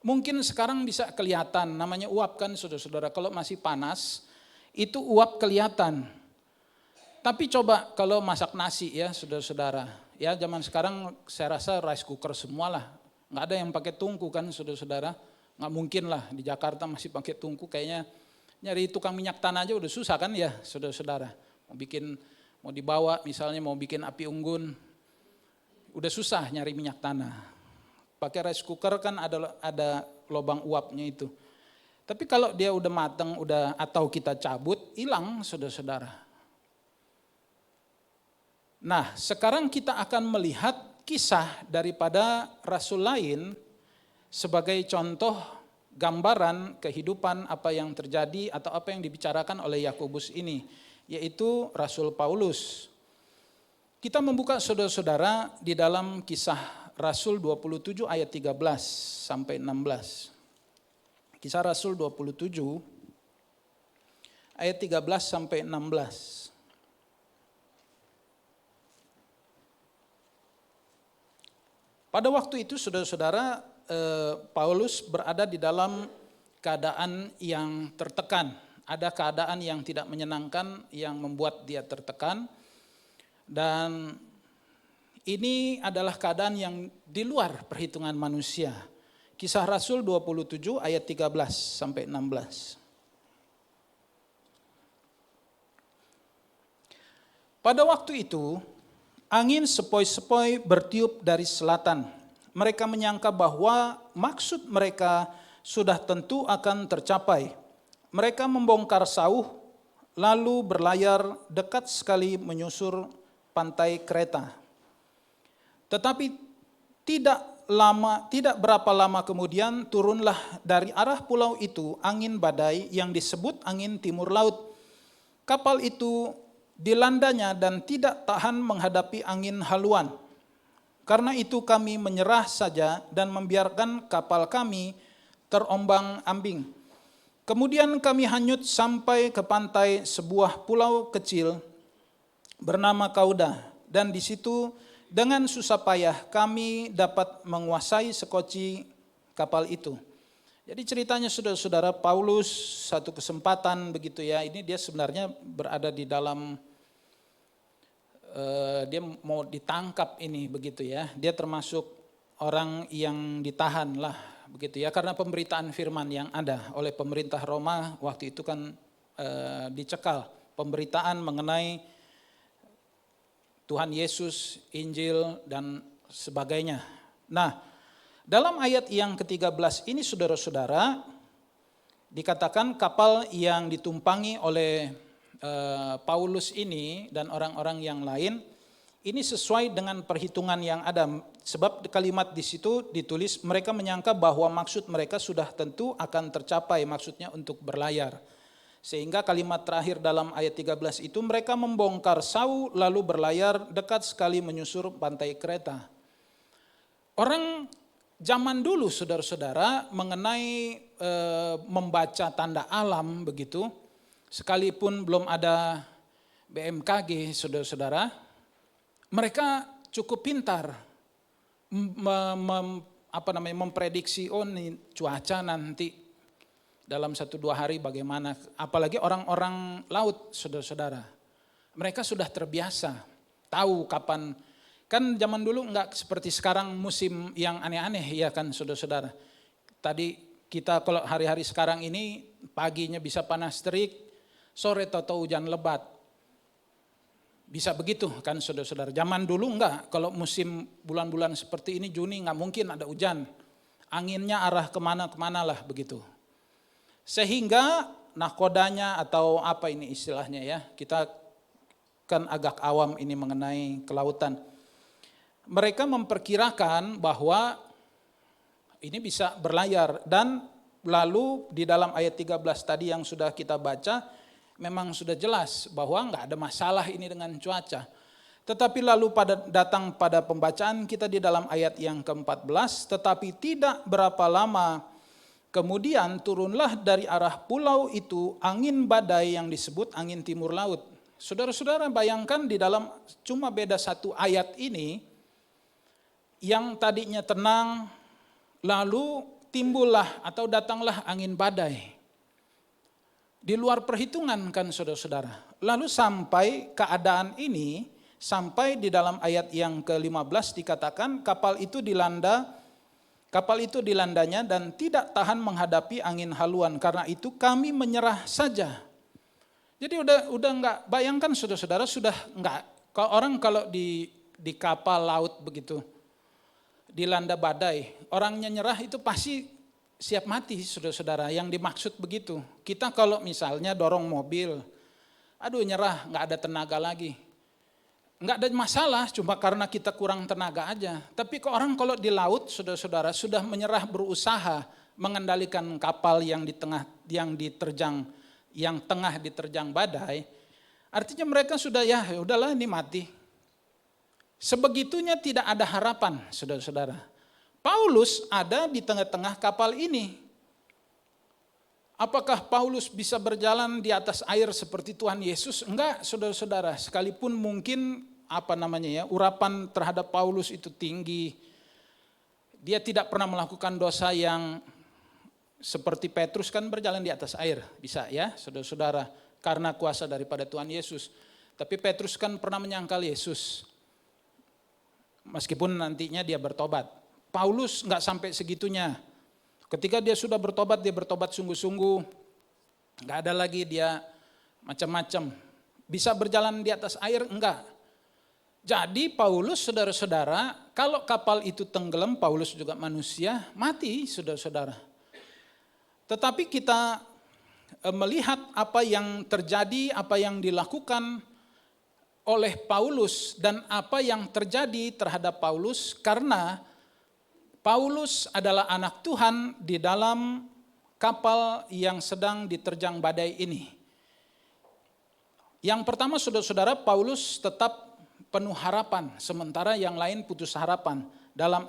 Mungkin sekarang bisa kelihatan, namanya uap kan saudara-saudara, kalau masih panas itu uap kelihatan. Tapi coba kalau masak nasi ya saudara-saudara, ya zaman sekarang saya rasa rice cooker semualah, nggak ada yang pakai tungku kan saudara-saudara, nggak mungkin lah di Jakarta masih pakai tungku, kayaknya nyari tukang minyak tanah aja udah susah kan ya saudara-saudara. Mau dibawa misalnya mau bikin api unggun, udah susah nyari minyak tanah. Pakai rice cooker kan ada lubang uapnya itu. Tapi kalau dia udah matang, atau kita cabut, hilang saudara-saudara. Nah, sekarang kita akan melihat kisah daripada rasul lain sebagai contoh gambaran kehidupan apa yang terjadi atau apa yang dibicarakan oleh Yakobus ini, yaitu Rasul Paulus. Kita membuka saudara-saudara di dalam Kisah Rasul 27 ayat 13 sampai 16. Kisah Rasul 27 ayat 13 sampai 16. Pada waktu itu saudara-saudara, Paulus berada di dalam keadaan yang tertekan. Ada keadaan yang tidak menyenangkan yang membuat dia tertekan. Dan ini adalah keadaan yang di luar perhitungan manusia. Kisah Rasul 27 ayat 13 sampai 16. Pada waktu itu, angin sepoi-sepoi bertiup dari selatan, mereka menyangka bahwa maksud mereka sudah tentu akan tercapai. Mereka membongkar sauh, lalu berlayar dekat sekali menyusur pantai Kreta. Tetapi tidak berapa lama kemudian turunlah dari arah pulau itu angin badai yang disebut angin timur laut. Kapal itu dilandanya dan tidak tahan menghadapi angin haluan. Karena itu kami menyerah saja dan membiarkan kapal kami terombang-ambing. Kemudian kami hanyut sampai ke pantai sebuah pulau kecil bernama Kauda, dan di situ dengan susah payah kami dapat menguasai sekoci kapal itu. Jadi ceritanya saudara-saudara, Paulus satu kesempatan begitu ya, ini dia sebenarnya berada di dalam, dia mau ditangkap ini begitu ya, dia termasuk orang yang ditahan lah begitu ya, karena pemberitaan firman yang ada oleh pemerintah Roma waktu itu kan dicekal, pemberitaan mengenai Tuhan Yesus, Injil dan sebagainya. Nah, dalam ayat yang ke-13 ini saudara-saudara, dikatakan kapal yang ditumpangi oleh Paulus ini dan orang-orang yang lain, ini sesuai dengan perhitungan yang ada. Sebab kalimat di situ ditulis mereka menyangka bahwa maksud mereka sudah tentu akan tercapai, maksudnya untuk berlayar. Sehingga kalimat terakhir dalam ayat 13 itu mereka membongkar sauh lalu berlayar dekat sekali menyusur pantai Kreta. Orang zaman dulu saudara-saudara mengenai membaca tanda alam begitu, sekalipun belum ada BMKG saudara-saudara, mereka cukup pintar memprediksi nih cuaca nanti dalam 1-2 hari bagaimana, apalagi orang-orang laut saudara-saudara. Mereka sudah terbiasa, tahu kapan, kan zaman dulu enggak seperti sekarang musim yang aneh-aneh ya kan saudara-saudara. Tadi kita kalau hari-hari sekarang ini paginya bisa panas terik, sore atau hujan lebat. Bisa begitu kan saudara-saudara. Zaman dulu enggak, kalau musim bulan-bulan seperti ini Juni enggak mungkin ada hujan. Anginnya arah kemana-kemana lah begitu. Sehingga nahkodanya atau apa ini istilahnya ya, kita kan agak awam ini mengenai kelautan. Mereka memperkirakan bahwa ini bisa berlayar, dan lalu di dalam ayat 13 tadi yang sudah kita baca, memang sudah jelas bahwa enggak ada masalah ini dengan cuaca. Tetapi lalu datang pada pembacaan kita di dalam ayat yang ke-14, tetapi tidak berapa lama kemudian turunlah dari arah pulau itu angin badai yang disebut angin timur laut. Saudara-saudara bayangkan di dalam cuma beda satu ayat ini, yang tadinya tenang, lalu timbullah atau datanglah angin badai. Di luar perhitungan kan saudara-saudara. Lalu sampai keadaan ini, sampai di dalam ayat yang ke-15 dikatakan kapal itu dilandanya dan tidak tahan menghadapi angin haluan. Karena itu kami menyerah saja. Jadi udah enggak, bayangkan saudara-saudara sudah enggak. Kalau di kapal laut begitu, dilanda badai, orangnya nyerah itu pasti siap mati saudara-saudara, yang dimaksud begitu. Kita kalau misalnya dorong mobil, aduh nyerah, nggak ada tenaga lagi. Nggak ada masalah, cuma karena kita kurang tenaga aja. Tapi ke orang kalau di laut saudara-saudara sudah menyerah berusaha mengendalikan kapal yang tengah diterjang badai, artinya mereka sudah ya udahlah ini mati. Sebegitunya tidak ada harapan saudara-saudara. Paulus ada di tengah-tengah kapal ini. Apakah Paulus bisa berjalan di atas air seperti Tuhan Yesus? Enggak, saudara-saudara. Sekalipun mungkin urapan terhadap Paulus itu tinggi. Dia tidak pernah melakukan dosa yang seperti Petrus kan berjalan di atas air. Bisa ya, saudara-saudara, karena kuasa daripada Tuhan Yesus. Tapi Petrus kan pernah menyangkal Yesus. Meskipun nantinya dia bertobat. Paulus enggak sampai segitunya. Ketika dia sudah bertobat, dia bertobat sungguh-sungguh. Enggak ada lagi dia macam-macam. Bisa berjalan di atas air? Enggak. Jadi Paulus, saudara-saudara, kalau kapal itu tenggelam, Paulus juga manusia, mati saudara-saudara. Tetapi kita melihat apa yang terjadi, apa yang dilakukan oleh Paulus dan apa yang terjadi terhadap Paulus, karena Paulus adalah anak Tuhan di dalam kapal yang sedang diterjang badai ini. Yang pertama saudara-saudara, Paulus tetap penuh harapan, sementara yang lain putus harapan. Dalam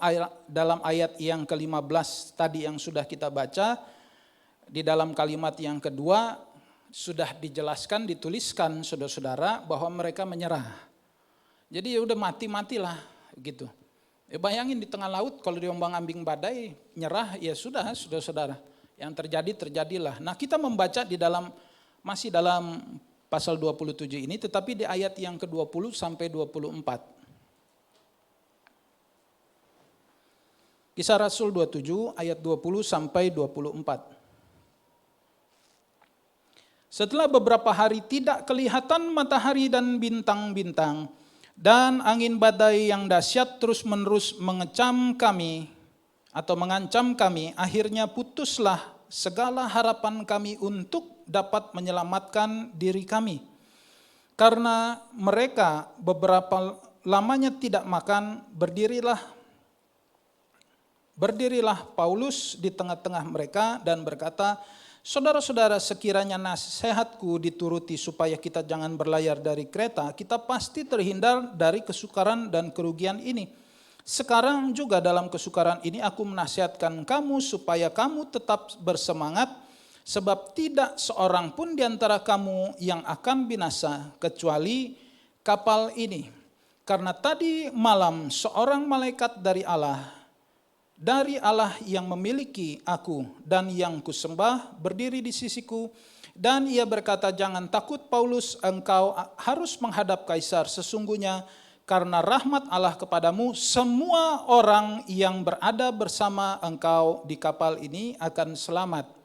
ayat yang ke-15 tadi yang sudah kita baca, di dalam kalimat yang kedua sudah dijelaskan, dituliskan saudara-saudara bahwa mereka menyerah. Jadi ya udah matilah gitu. Bayangin di tengah laut kalau diombang-ambing badai, nyerah ya sudah saudara-saudara. Yang terjadi terjadilah. Nah, kita membaca masih dalam pasal 27 ini, tetapi di ayat yang ke-20 sampai 24. Kisah Rasul 27 ayat 20 sampai 24. Setelah beberapa hari tidak kelihatan matahari dan bintang-bintang, dan angin badai yang dahsyat terus-menerus mengancam kami, akhirnya putuslah segala harapan kami untuk dapat menyelamatkan diri kami. Karena mereka beberapa lamanya tidak makan, berdirilah Paulus di tengah-tengah mereka dan berkata, saudara-saudara, sekiranya nasihatku dituruti supaya kita jangan berlayar dari Kreta, kita pasti terhindar dari kesukaran dan kerugian ini. Sekarang juga dalam kesukaran ini aku menasihatkan kamu supaya kamu tetap bersemangat, sebab tidak seorang pun di antara kamu yang akan binasa kecuali kapal ini. Karena tadi malam seorang malaikat dari Allah yang memiliki aku dan yang kusembah berdiri di sisiku, dan ia berkata, jangan takut Paulus, engkau harus menghadap Kaisar. Sesungguhnya karena rahmat Allah kepadamu, semua orang yang berada bersama engkau di kapal ini akan selamat.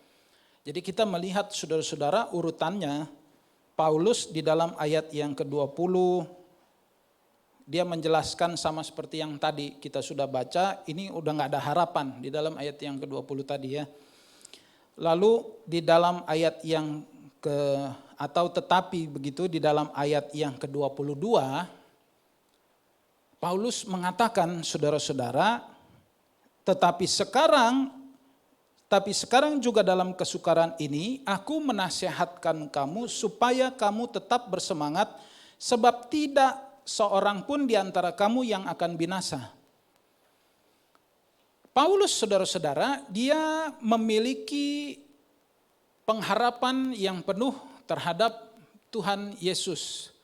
Jadi kita melihat saudara-saudara urutannya, Paulus di dalam ayat yang ke-20, dia menjelaskan sama seperti yang tadi kita sudah baca, ini udah gak ada harapan di dalam ayat yang ke-20 tadi ya. Lalu di dalam ayat yang tetapi begitu di dalam ayat yang ke-22, Paulus mengatakan saudara-saudara, tapi sekarang juga dalam kesukaran ini aku menasihatkan kamu supaya kamu tetap bersemangat, sebab tidak seorang pun di antara kamu yang akan binasa. Paulus saudara-saudara, dia memiliki pengharapan yang penuh terhadap Tuhan Yesus.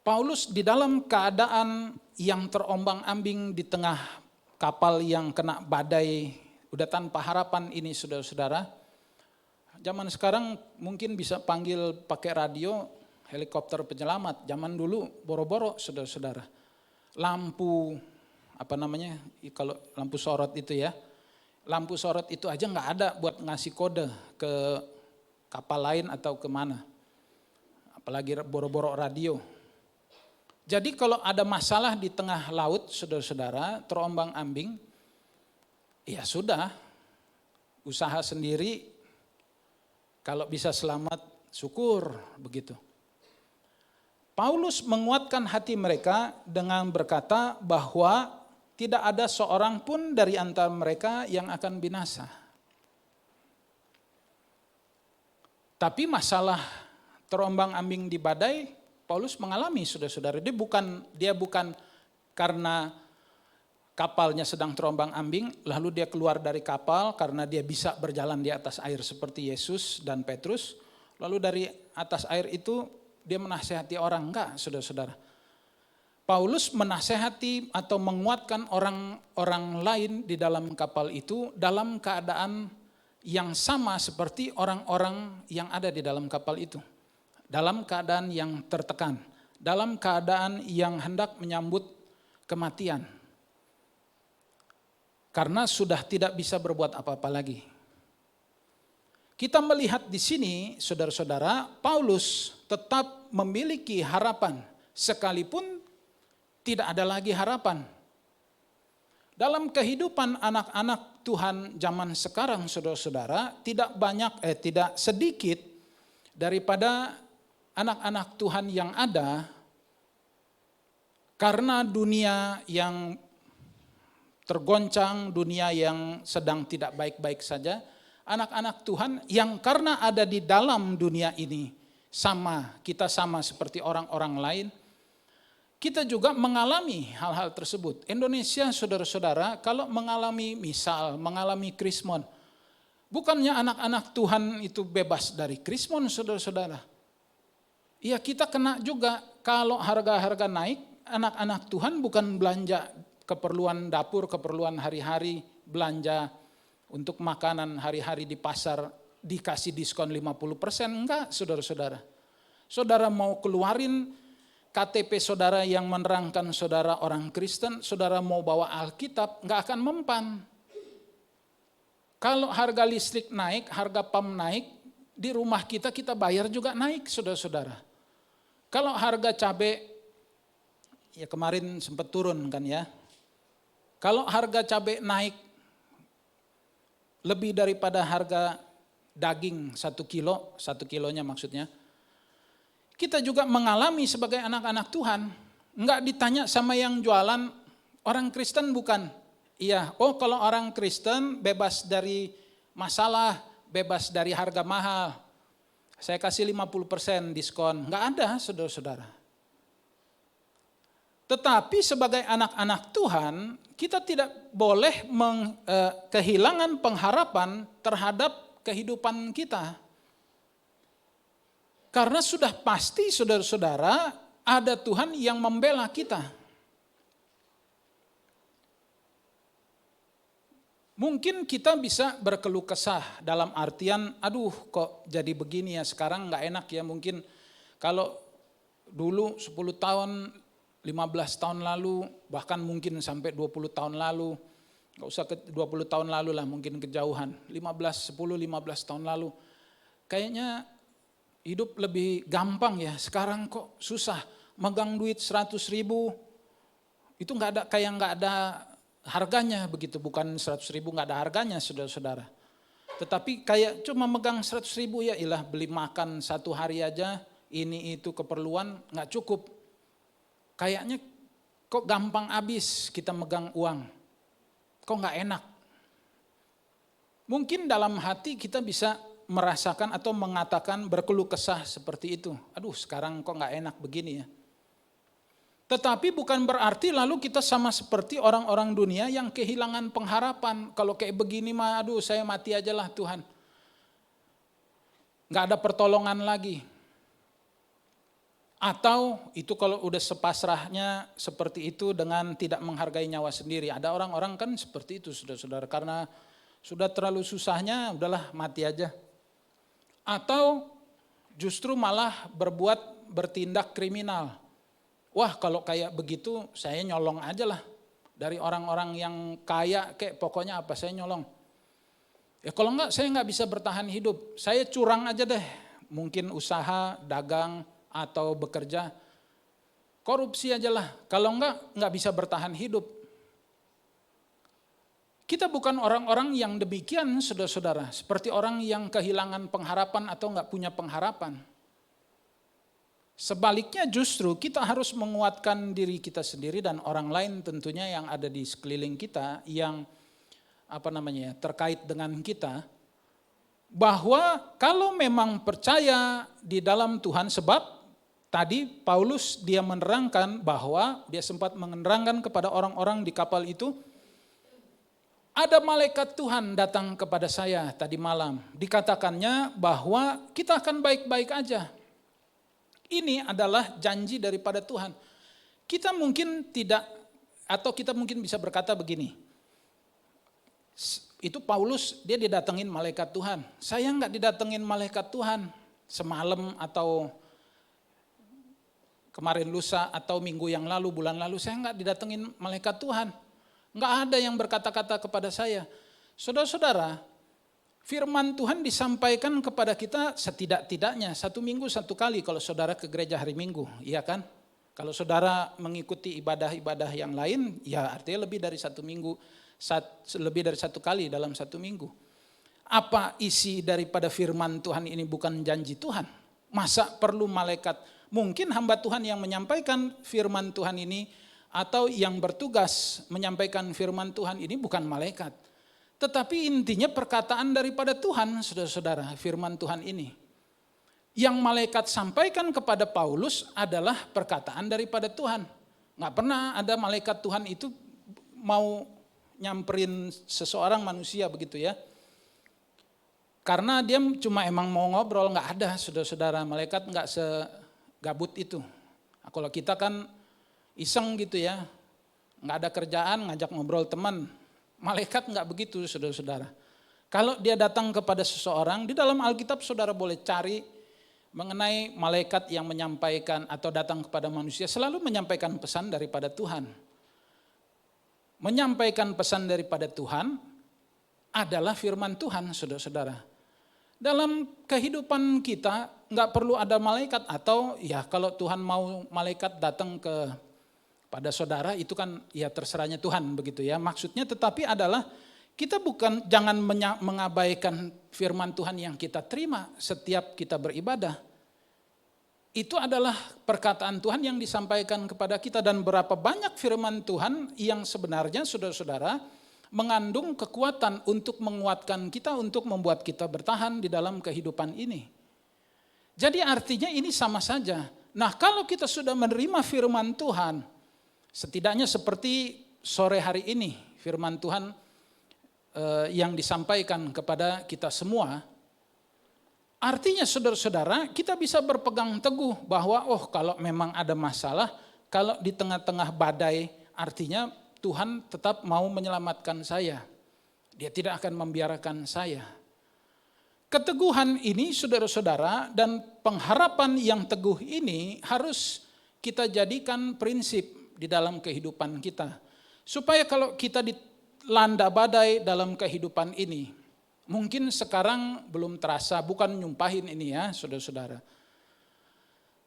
Paulus di dalam keadaan yang terombang-ambing di tengah kapal yang kena badai, udah tanpa harapan ini saudara-saudara. Zaman sekarang mungkin bisa panggil pakai radio, helikopter penyelamat. Zaman dulu boro-boro saudara-saudara. Lampu, kalau lampu sorot itu ya. Lampu sorot itu aja nggak ada buat ngasih kode ke kapal lain atau kemana. Apalagi boro-boro radio. Jadi kalau ada masalah di tengah laut saudara-saudara, terombang-ambing, ya sudah, usaha sendiri, kalau bisa selamat syukur begitu. Paulus menguatkan hati mereka dengan berkata bahwa tidak ada seorang pun dari antara mereka yang akan binasa. Tapi masalah terombang-ambing di badai, Paulus mengalami saudara-saudara. Dia bukan karena kapalnya sedang terombang-ambing, lalu dia keluar dari kapal karena dia bisa berjalan di atas air seperti Yesus dan Petrus. Lalu dari atas air itu dia menasehati orang, enggak saudara-saudara. Paulus menasehati atau menguatkan orang-orang lain di dalam kapal itu dalam keadaan yang sama seperti orang-orang yang ada di dalam kapal itu. Dalam keadaan yang tertekan, dalam keadaan yang hendak menyambut kematian. Karena sudah tidak bisa berbuat apa-apa lagi. Kita melihat di sini, saudara-saudara, Paulus tetap memiliki harapan sekalipun tidak ada lagi harapan. Dalam kehidupan anak-anak Tuhan zaman sekarang, saudara-saudara, tidak sedikit daripada anak-anak Tuhan yang ada, karena dunia yang tergoncang, dunia yang sedang tidak baik-baik saja, anak-anak Tuhan yang karena ada di dalam dunia ini, kita sama seperti orang-orang lain, kita juga mengalami hal-hal tersebut. Indonesia, saudara-saudara, kalau mengalami krismon, bukannya anak-anak Tuhan itu bebas dari krismon, saudara-saudara. Ya, kita kena juga. Kalau harga-harga naik, anak-anak Tuhan bukan belanja keperluan dapur, keperluan hari-hari, belanja untuk makanan hari-hari di pasar dikasih diskon 50%, enggak, saudara-saudara. Saudara mau keluarin KTP saudara yang menerangkan saudara orang Kristen, saudara mau bawa Alkitab, enggak akan mempan. Kalau harga listrik naik, harga PAM naik, di rumah kita bayar juga naik, saudara-saudara. Kalau harga cabai, ya kemarin sempat turun kan ya. Kalau harga cabai naik lebih daripada harga daging 1 kilonya maksudnya, kita juga mengalami sebagai anak-anak Tuhan, enggak ditanya sama yang jualan, orang Kristen bukan? Iya, kalau orang Kristen bebas dari masalah, bebas dari harga mahal, saya kasih 50% diskon. Enggak ada, saudara-saudara. Tetapi sebagai anak-anak Tuhan, kita tidak boleh kehilangan pengharapan terhadap kehidupan kita. Karena sudah pasti, saudara-saudara, ada Tuhan yang membela kita. Mungkin kita bisa berkeluh kesah dalam artian, aduh kok jadi begini ya, sekarang nggak enak ya. Mungkin kalau dulu 10 tahun, 15 tahun lalu, bahkan mungkin sampai 20 tahun lalu, nggak usah 20 tahun lalu lah, mungkin kejauhan, 10-15 tahun lalu, kayaknya hidup lebih gampang ya. Sekarang kok susah, megang duit 100.000, itu nggak ada harganya begitu, bukan 100.000 nggak ada harganya, saudara-saudara. Tetapi kayak cuma megang 100.000 ya ilah, beli makan 1 hari aja, ini itu keperluan nggak cukup. Kayaknya kok gampang habis kita megang uang, kok nggak enak. Mungkin dalam hati kita bisa merasakan atau mengatakan berkeluh kesah seperti itu. Aduh, sekarang kok nggak enak begini ya. Tetapi bukan berarti lalu kita sama seperti orang-orang dunia yang kehilangan pengharapan. Kalau kayak begini mah, aduh saya mati aja lah Tuhan. Nggak ada pertolongan lagi. Atau itu kalau udah sepasrahnya seperti itu dengan tidak menghargai nyawa sendiri. Ada orang-orang kan seperti itu, saudara-saudara, karena sudah terlalu susahnya, udahlah mati aja. Atau justru malah bertindak kriminal. Wah, kalau kayak begitu saya nyolong aja lah. Dari orang-orang yang kaya, kayak pokoknya apa saya nyolong. Ya kalau enggak saya enggak bisa bertahan hidup. Saya curang aja deh. Mungkin usaha, dagang, atau bekerja. Korupsi aja lah. Kalau enggak bisa bertahan hidup. Kita bukan orang-orang yang demikian, saudara-saudara. Seperti orang yang kehilangan pengharapan atau enggak punya pengharapan. Sebaliknya justru kita harus menguatkan diri kita sendiri dan orang lain tentunya yang ada di sekeliling kita yang terkait dengan kita. Bahwa kalau memang percaya di dalam Tuhan, sebab tadi Paulus dia menerangkan bahwa dia sempat menerangkan kepada orang-orang di kapal itu, ada malaikat Tuhan datang kepada saya tadi malam. Dikatakannya bahwa kita akan baik-baik aja. Ini adalah janji daripada Tuhan. Kita mungkin tidak, atau kita mungkin bisa berkata begini. Itu Paulus, dia didatengin malaikat Tuhan. Saya enggak didatengin malaikat Tuhan semalam atau kemarin lusa atau minggu yang lalu, bulan lalu. Saya enggak didatengin malaikat Tuhan. Enggak ada yang berkata-kata kepada saya. Saudara-saudara, firman Tuhan disampaikan kepada kita setidak-tidaknya 1 minggu 1 kali kalau saudara ke gereja hari Minggu, iya kan? Kalau saudara mengikuti ibadah-ibadah yang lain, ya artinya lebih dari 1 minggu, lebih dari 1 kali dalam 1 minggu. Apa isi daripada firman Tuhan ini bukan janji Tuhan? Masa perlu malaikat? Mungkin hamba Tuhan yang menyampaikan firman Tuhan ini atau yang bertugas menyampaikan firman Tuhan ini bukan malaikat. Tetapi intinya perkataan daripada Tuhan, saudara-saudara, firman Tuhan ini. Yang malaikat sampaikan kepada Paulus adalah perkataan daripada Tuhan. Nggak pernah ada malaikat Tuhan itu mau nyamperin seseorang manusia begitu ya. Karena dia cuma emang mau ngobrol, nggak ada saudara-saudara. Malaikat nggak segabut itu. Nah, kalau kita kan iseng gitu ya, nggak ada kerjaan ngajak ngobrol teman. Malaikat nggak begitu saudara-saudara. Kalau dia datang kepada seseorang, di dalam Alkitab saudara boleh cari mengenai malaikat yang menyampaikan atau datang kepada manusia, selalu menyampaikan pesan daripada Tuhan. Menyampaikan pesan daripada Tuhan adalah firman Tuhan, saudara-saudara. Dalam kehidupan kita nggak perlu ada malaikat, atau ya kalau Tuhan mau malaikat datang pada saudara itu kan ya terserahnya Tuhan begitu ya. Maksudnya tetapi adalah kita jangan mengabaikan firman Tuhan yang kita terima setiap kita beribadah. Itu adalah perkataan Tuhan yang disampaikan kepada kita, dan berapa banyak firman Tuhan yang sebenarnya saudara-saudara mengandung kekuatan untuk menguatkan kita, untuk membuat kita bertahan di dalam kehidupan ini. Jadi artinya ini sama saja. Nah, kalau kita sudah menerima firman Tuhan, setidaknya seperti sore hari ini firman Tuhan yang disampaikan kepada kita semua, artinya saudara-saudara kita bisa berpegang teguh bahwa kalau memang ada masalah, kalau di tengah-tengah badai, artinya Tuhan tetap mau menyelamatkan saya. Dia tidak akan membiarkan saya. Keteguhan ini saudara-saudara dan pengharapan yang teguh ini harus kita jadikan prinsip di dalam kehidupan kita. Supaya kalau kita dilanda badai dalam kehidupan ini, mungkin sekarang belum terasa, bukan nyumpahin ini ya saudara-saudara.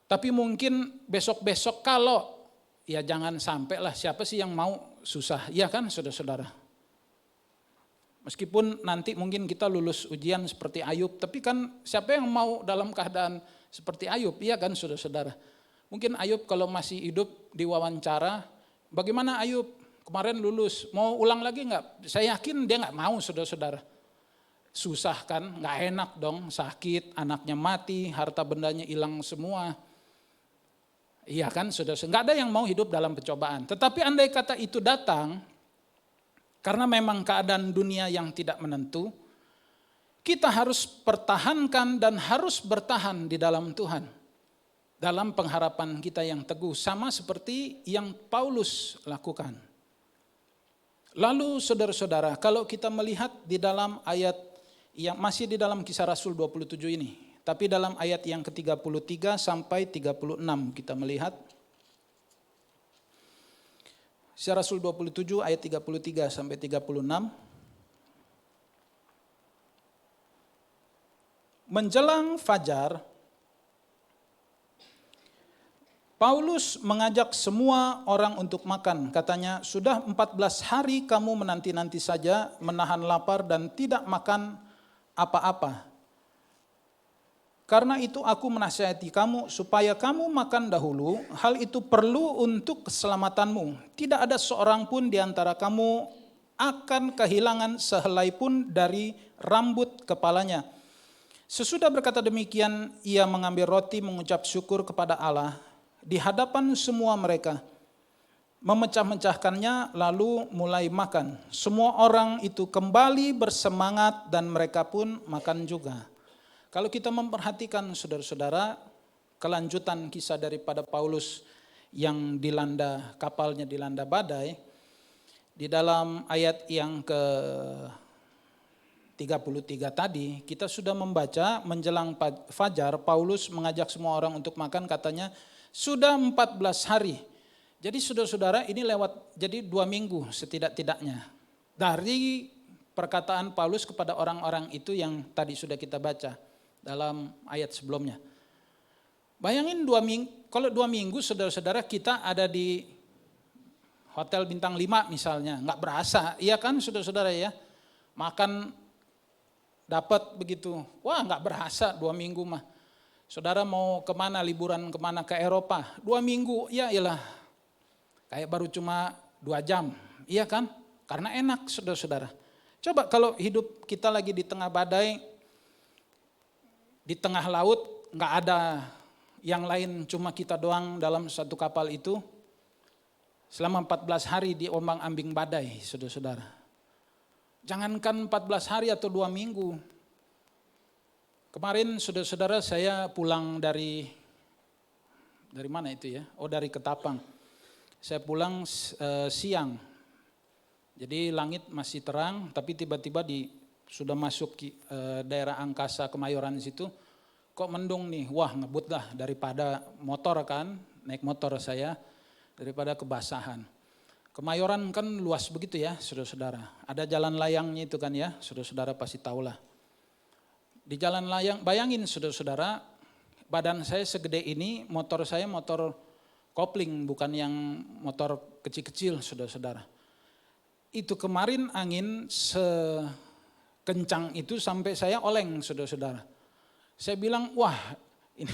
Tapi mungkin besok-besok kalau, ya jangan sampai lah, siapa sih yang mau susah, ya kan saudara-saudara. Meskipun nanti mungkin kita lulus ujian seperti Ayub, tapi kan siapa yang mau dalam keadaan seperti Ayub, iya kan saudara-saudara. Mungkin Ayub kalau masih hidup diwawancara, bagaimana Ayub kemarin lulus, mau ulang lagi enggak? Saya yakin dia enggak mau saudara-saudara. Susah kan, nggak enak dong, sakit, anaknya mati, harta bendanya hilang semua. Iya kan, saudara-saudara, nggak ada yang mau hidup dalam pencobaan. Tetapi andai kata itu datang, karena memang keadaan dunia yang tidak menentu, kita harus pertahankan dan harus bertahan di dalam Tuhan. Dalam pengharapan kita yang teguh, sama seperti yang Paulus lakukan. Lalu saudara-saudara, kalau kita melihat di dalam ayat yang masih di dalam Kisah Rasul 27 ini, tapi dalam ayat yang ke-33 sampai 36 kita melihat. Kisah Rasul 27 ayat 33 sampai 36. Menjelang fajar, Paulus mengajak semua orang untuk makan. Katanya, sudah 14 hari kamu menanti-nanti saja, menahan lapar dan tidak makan apa-apa. Karena itu aku menasihati kamu supaya kamu makan dahulu, hal itu perlu untuk keselamatanmu. Tidak ada seorang pun di antara kamu akan kehilangan sehelai pun dari rambut kepalanya. Sesudah berkata demikian, ia mengambil roti mengucap syukur kepada Allah di hadapan semua mereka. Memecah-mecahkannya lalu mulai makan. Semua orang itu kembali bersemangat dan mereka pun makan juga. Kalau kita memperhatikan saudara-saudara, kelanjutan kisah daripada Paulus yang kapalnya dilanda badai, di dalam ayat yang ke-33 tadi, kita sudah membaca menjelang fajar, Paulus mengajak semua orang untuk makan, katanya sudah 14 hari. Jadi saudara-saudara ini jadi 2 minggu setidak-tidaknya. Dari perkataan Paulus kepada orang-orang itu yang tadi sudah kita baca dalam ayat sebelumnya. Bayangin kalau 2 minggu saudara-saudara kita ada di hotel bintang 5 misalnya, nggak berasa, iya kan saudara-saudara ya, makan dapat begitu, wah nggak berasa 2 minggu mah. Saudara mau kemana, liburan kemana, ke Eropa, 2 minggu, ya iyalah, kayak baru cuma 2 jam, iya kan, karena enak saudara-saudara. Coba kalau hidup kita lagi di tengah badai, di tengah laut, nggak ada yang lain, cuma kita doang dalam satu kapal itu, selama 14 hari diombang-ambing badai, saudara-saudara. Jangankan 14 hari atau 2 minggu. Kemarin saudara-saudara saya pulang dari mana itu ya? Oh dari Ketapang. Saya pulang siang. Jadi langit masih terang, tapi tiba-tiba sudah masuk daerah angkasa Kemayoran situ, kok mendung nih, wah ngebut dah daripada motor kan, naik motor saya, daripada kebasahan. Kemayoran kan luas begitu ya saudara-saudara, ada jalan layangnya itu kan ya, saudara-saudara pasti tahulah. Di jalan layang, bayangin saudara-saudara, badan saya segede ini, motor saya motor kopling, bukan yang motor kecil-kecil saudara-saudara. Itu kemarin angin sekencang itu sampai saya oleng saudara-saudara. Saya bilang, wah ini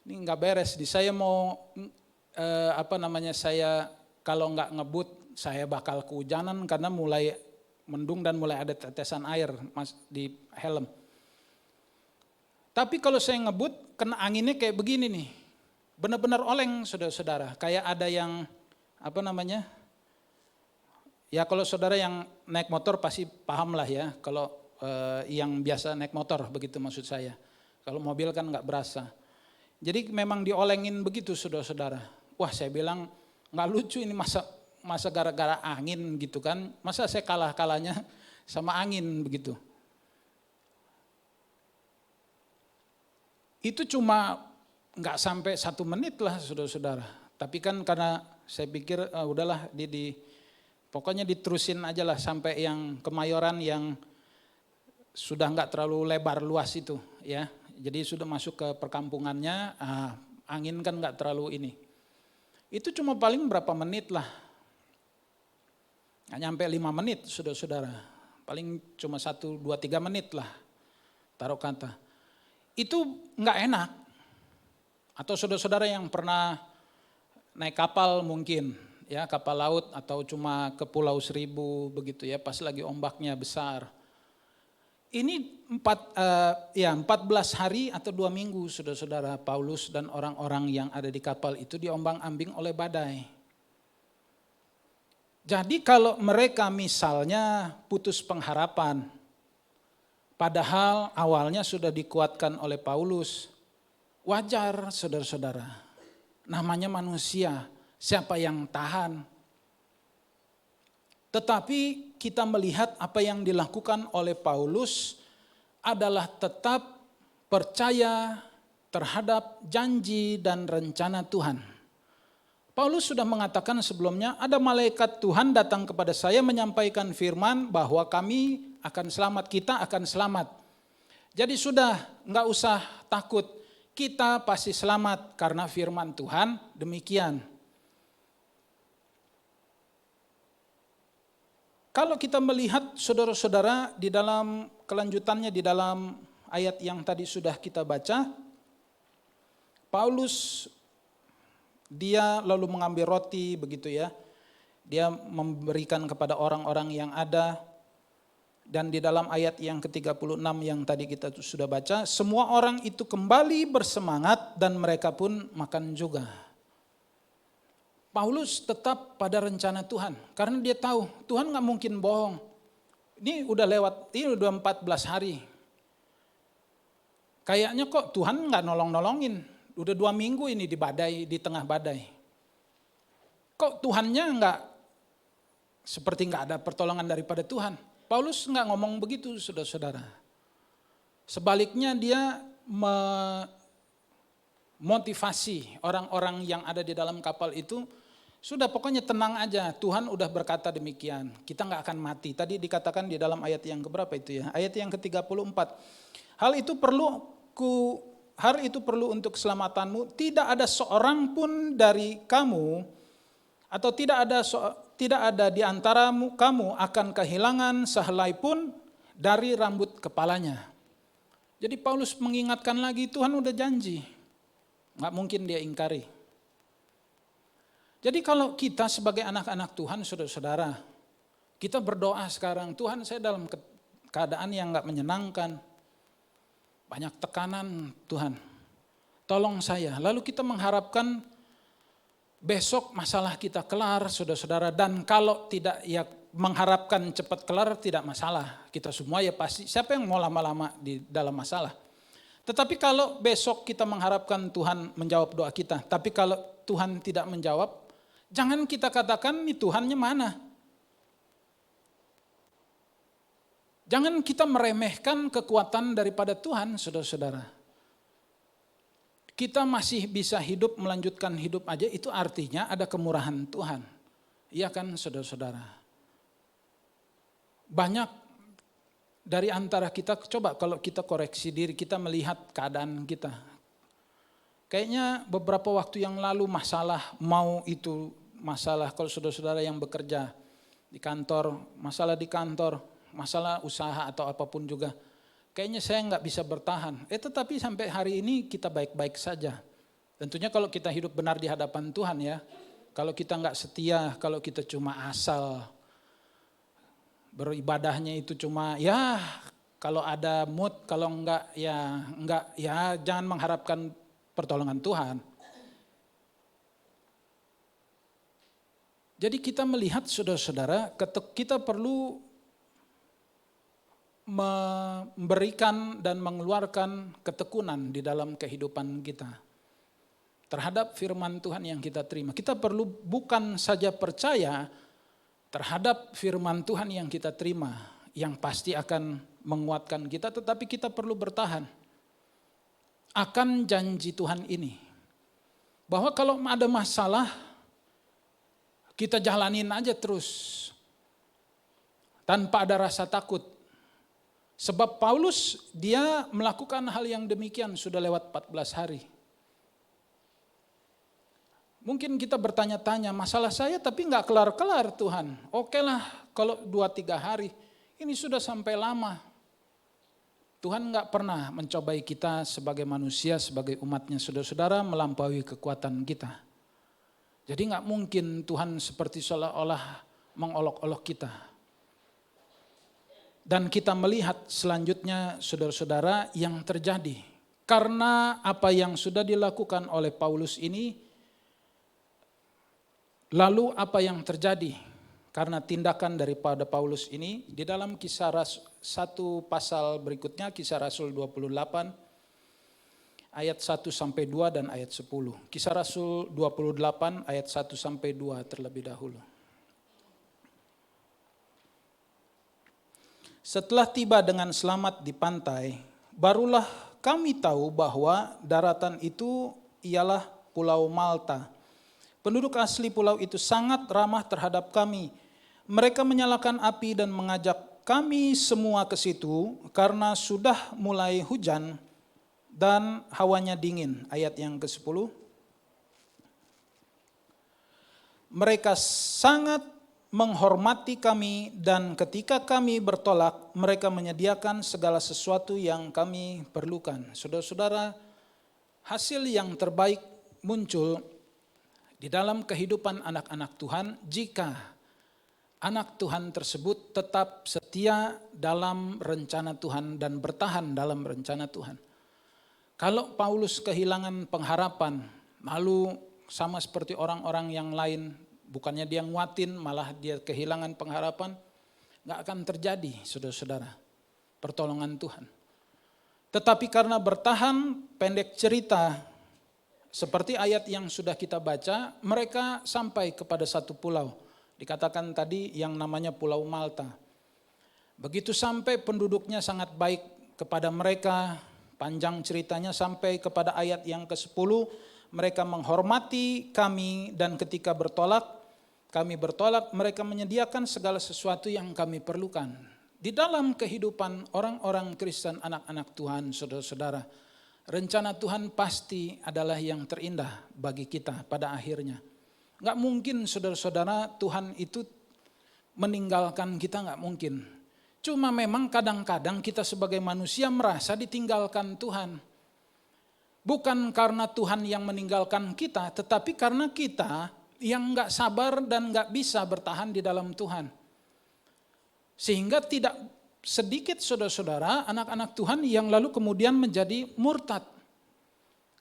nggak beres. Saya mau saya kalau nggak ngebut saya bakal kehujanan karena mulai mendung dan mulai ada tetesan air di helm. Tapi kalau saya ngebut kena anginnya kayak begini nih, benar-benar oleng saudara-saudara. Kayak ada yang ya kalau saudara yang naik motor pasti paham lah ya, kalau yang biasa naik motor begitu maksud saya. Kalau mobil kan nggak berasa. Jadi memang diolengin begitu saudara-saudara. Wah saya bilang nggak lucu ini masa gara-gara angin gitu kan. Masa saya kalah-kalahnya sama angin begitu. Itu cuma nggak sampai 1 menit lah saudara-saudara. Tapi kan karena saya pikir udahlah pokoknya diterusin aja lah sampai yang Kemayoran yang sudah nggak terlalu lebar luas itu ya. Jadi sudah masuk ke perkampungannya, angin kan nggak terlalu ini. Itu cuma paling berapa menit lah. Nggak nyampe 5 menit saudara-saudara. Paling cuma 1, 2, 3 menit lah taruh kata. Itu nggak enak. Atau saudara-saudara yang pernah naik kapal mungkin, ya kapal laut atau cuma ke Pulau Seribu begitu ya, pas lagi ombaknya besar. Ini 14 hari atau 2 minggu saudara-saudara Paulus dan orang-orang yang ada di kapal itu diombang-ambing oleh badai. Jadi kalau mereka misalnya putus pengharapan, padahal awalnya sudah dikuatkan oleh Paulus, wajar saudara-saudara, namanya manusia, siapa yang tahan. Tetapi kita melihat apa yang dilakukan oleh Paulus adalah tetap percaya terhadap janji dan rencana Tuhan. Paulus sudah mengatakan sebelumnya, ada malaikat Tuhan datang kepada saya menyampaikan firman bahwa kami akan selamat, kita akan selamat. Jadi sudah enggak usah takut, kita pasti selamat karena firman Tuhan demikian. Kalau kita melihat saudara-saudara di dalam kelanjutannya di dalam ayat yang tadi sudah kita baca, Paulus dia lalu mengambil roti begitu ya. Dia memberikan kepada orang-orang yang ada, dan di dalam ayat yang ke-36 yang tadi kita sudah baca, semua orang itu kembali bersemangat dan mereka pun makan juga. Paulus tetap pada rencana Tuhan, karena dia tahu Tuhan gak mungkin bohong. Ini udah lewat, ini udah 14 hari. Kayaknya kok Tuhan gak nolong-nolongin, udah 2 minggu ini di tengah badai. Kok Tuhannya seperti gak ada pertolongan daripada Tuhan. Paulus gak ngomong begitu saudara-saudara. Sebaliknya dia memotivasi orang-orang yang ada di dalam kapal itu, sudah pokoknya tenang aja, Tuhan udah berkata demikian, kita gak akan mati. Tadi dikatakan di dalam ayat yang keberapa itu ya, ayat yang ke-34. Hal itu perlu ku hal itu perlu untuk keselamatanmu, tidak ada seorang pun dari kamu atau tidak ada di antaramu kamu akan kehilangan sehelai pun dari rambut kepalanya. Jadi Paulus mengingatkan lagi, Tuhan udah janji, nggak mungkin dia ingkari. Jadi kalau kita sebagai anak-anak Tuhan, saudara-saudara, kita berdoa sekarang, Tuhan saya dalam keadaan yang nggak menyenangkan, banyak tekanan Tuhan, tolong saya. Lalu kita mengharapkan besok masalah kita kelar, saudara-saudara. Dan kalau tidak, ya mengharapkan cepat kelar tidak masalah. Kita semua ya pasti, siapa yang mau lama-lama di dalam masalah. Tetapi kalau besok kita mengharapkan Tuhan menjawab doa kita, tapi kalau Tuhan tidak menjawab, jangan kita katakan nih Tuhannya mana. Jangan kita meremehkan kekuatan daripada Tuhan, saudara-saudara. Kita masih bisa hidup, melanjutkan hidup aja, itu artinya ada kemurahan Tuhan. Iya kan, saudara-saudara? Banyak dari antara kita, coba kalau kita koreksi diri, kita melihat keadaan kita. Kayaknya beberapa waktu yang lalu masalah, mau itu masalah kalau saudara-saudara yang bekerja di kantor, masalah di kantor, masalah usaha atau apapun juga, kayaknya saya nggak bisa bertahan. Tetapi sampai hari ini kita baik-baik saja. Tentunya kalau kita hidup benar di hadapan Tuhan ya. Kalau kita nggak setia, kalau kita cuma asal beribadahnya itu cuma ya kalau ada mood, kalau enggak ya jangan mengharapkan pertolongan Tuhan. Jadi kita melihat saudara-saudara, kita perlu memberikan dan mengeluarkan ketekunan di dalam kehidupan kita terhadap firman Tuhan yang kita terima. Kita perlu bukan saja percaya terhadap firman Tuhan yang kita terima, yang pasti akan menguatkan kita, tetapi kita perlu bertahan akan janji Tuhan ini. Bahwa kalau ada masalah, kita jalanin aja terus tanpa ada rasa takut. Sebab Paulus dia melakukan hal yang demikian sudah lewat 14 hari. Mungkin kita bertanya-tanya, masalah saya tapi nggak kelar-kelar Tuhan. Oke lah kalau 2-3 hari, ini sudah sampai lama. Tuhan nggak pernah mencobai kita sebagai manusia, sebagai umatnya, saudara-saudara, melampaui kekuatan kita. Jadi nggak mungkin Tuhan seperti seolah-olah mengolok-olok kita. Dan kita melihat selanjutnya saudara-saudara yang terjadi. Karena apa yang sudah dilakukan oleh Paulus ini, lalu apa yang terjadi? Karena tindakan daripada Paulus ini, di dalam Kisah satu pasal berikutnya, Kisah Rasul 28, ayat 1-2 dan ayat 10. Kisah Rasul 28 ayat 1-2 terlebih dahulu. Setelah tiba dengan selamat di pantai, barulah kami tahu bahwa daratan itu ialah Pulau Malta. Penduduk asli pulau itu sangat ramah terhadap kami. Mereka menyalakan api dan mengajak kami semua ke situ karena sudah mulai hujan dan hawanya dingin. Ayat yang ke-10. Mereka sangat menghormati kami dan ketika kami bertolak, mereka menyediakan segala sesuatu yang kami perlukan. Saudara-saudara, hasil yang terbaik muncul di dalam kehidupan anak-anak Tuhan jika anak Tuhan tersebut tetap setia dalam rencana Tuhan dan bertahan dalam rencana Tuhan. Kalau Paulus kehilangan pengharapan, lalu sama seperti orang-orang yang lain, bukannya dia nguatin, malah dia kehilangan pengharapan, gak akan terjadi saudara-saudara pertolongan Tuhan. Tetapi karena bertahan, pendek cerita, seperti ayat yang sudah kita baca, mereka sampai kepada satu pulau. Dikatakan tadi yang namanya Pulau Malta. Begitu sampai penduduknya sangat baik kepada mereka, panjang ceritanya sampai kepada ayat yang ke-10, mereka menghormati kami dan ketika kami bertolak, mereka menyediakan segala sesuatu yang kami perlukan. Di dalam kehidupan orang-orang Kristen, anak-anak Tuhan, saudara-saudara, Rencana Tuhan pasti adalah yang terindah bagi kita pada akhirnya. Nggak mungkin saudara-saudara Tuhan itu meninggalkan kita, nggak mungkin. Cuma memang kadang-kadang kita sebagai manusia merasa ditinggalkan Tuhan. Bukan karena Tuhan yang meninggalkan kita, tetapi karena kita yang nggak sabar dan nggak bisa bertahan di dalam Tuhan. Sehingga tidak sedikit saudara-saudara anak-anak Tuhan yang lalu kemudian menjadi murtad.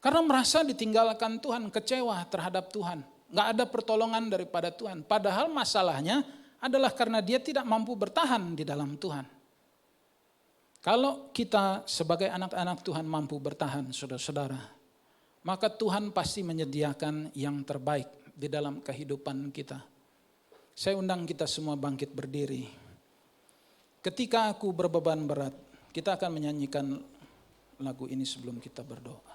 Karena merasa ditinggalkan Tuhan, kecewa terhadap Tuhan. Nggak ada pertolongan daripada Tuhan. Padahal masalahnya adalah karena dia tidak mampu bertahan di dalam Tuhan. Kalau kita sebagai anak-anak Tuhan mampu bertahan saudara-saudara, maka Tuhan pasti menyediakan yang terbaik di dalam kehidupan kita. Saya undang kita semua bangkit berdiri. Ketika aku berbeban berat, kita akan menyanyikan lagu ini sebelum kita berdoa.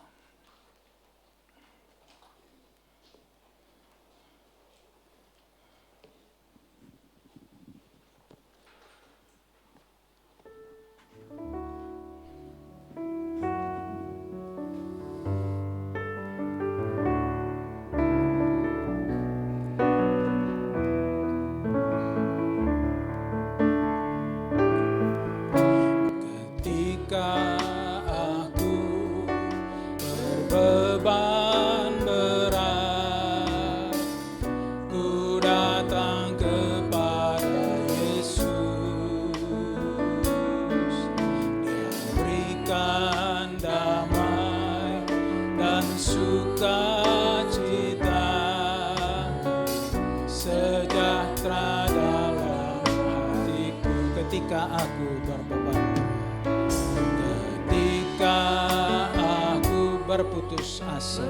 Ketika aku berbeban, ketika aku berputus asa,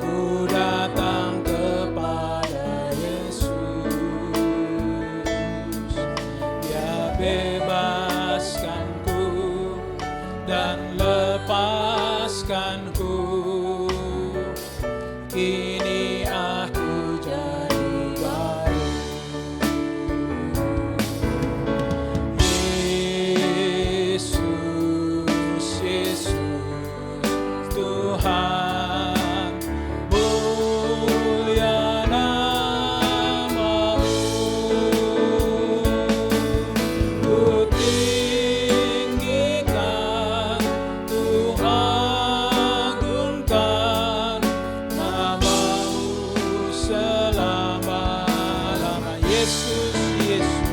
ku datang kepada Yesus. Dia bebaskanku dan lepaskanku. Kini aku jadi baru. Yesus, Yesus, Tuhan, mulia namamu. Ku tinggikan, ku agungkan namamu selama-lama. Yesus, Yesus,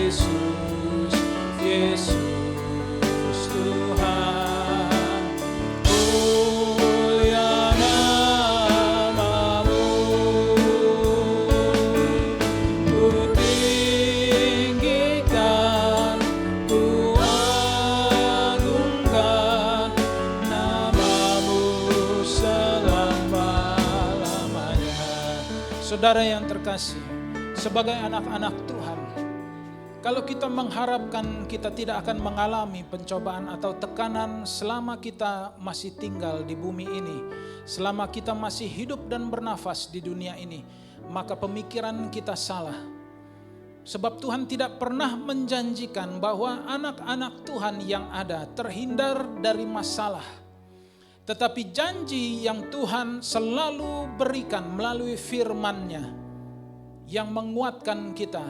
Yesus, Yesus, Tuhan, mulia namamu. Ku tinggikan, ku agungkan namamu selama-lamanya. Saudara yang terkasih, sebagai anak-anak Tuhan, kalau kita mengharapkan kita tidak akan mengalami pencobaan atau tekanan selama kita masih tinggal di bumi ini, selama kita masih hidup dan bernafas di dunia ini, maka pemikiran kita salah. Sebab Tuhan tidak pernah menjanjikan bahwa anak-anak Tuhan yang ada terhindar dari masalah. Tetapi janji yang Tuhan selalu berikan melalui firman-Nya yang menguatkan kita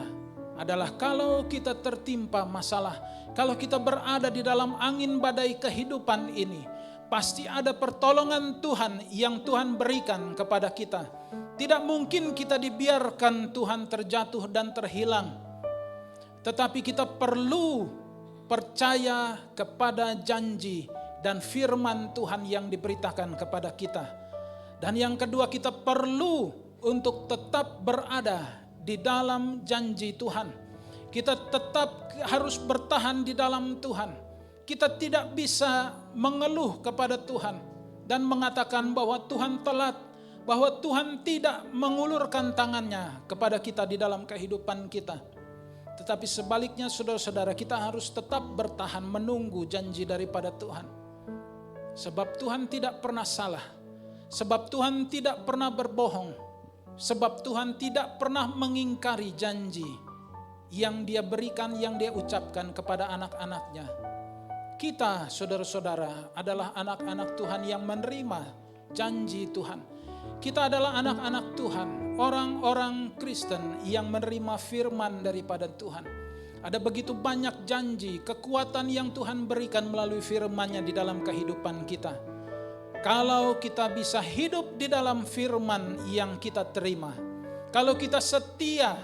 adalah kalau kita tertimpa masalah, kalau kita berada di dalam angin badai kehidupan ini, pasti ada pertolongan Tuhan yang Tuhan berikan kepada kita. Tidak mungkin kita dibiarkan Tuhan terjatuh dan terhilang. Tetapi kita perlu percaya kepada janji dan firman Tuhan yang diberitakan kepada kita. Dan yang kedua, kita perlu untuk tetap berada di dalam janji Tuhan. Kita tetap harus bertahan di dalam Tuhan. Kita tidak bisa mengeluh kepada Tuhan dan mengatakan bahwa Tuhan telat, bahwa Tuhan tidak mengulurkan tangannya kepada kita di dalam kehidupan kita. Tetapi sebaliknya saudara-saudara, kita harus tetap bertahan menunggu janji daripada Tuhan. Sebab Tuhan tidak pernah salah. Sebab Tuhan tidak pernah berbohong. Sebab Tuhan tidak pernah mengingkari janji yang dia berikan, yang dia ucapkan kepada anak-anaknya. Kita saudara-saudara adalah anak-anak Tuhan yang menerima janji Tuhan. Kita adalah anak-anak Tuhan, orang-orang Kristen yang menerima firman daripada Tuhan. Ada begitu banyak janji, kekuatan yang Tuhan berikan melalui firman-Nya di dalam kehidupan kita. Kalau kita bisa hidup di dalam firman yang kita terima, kalau kita setia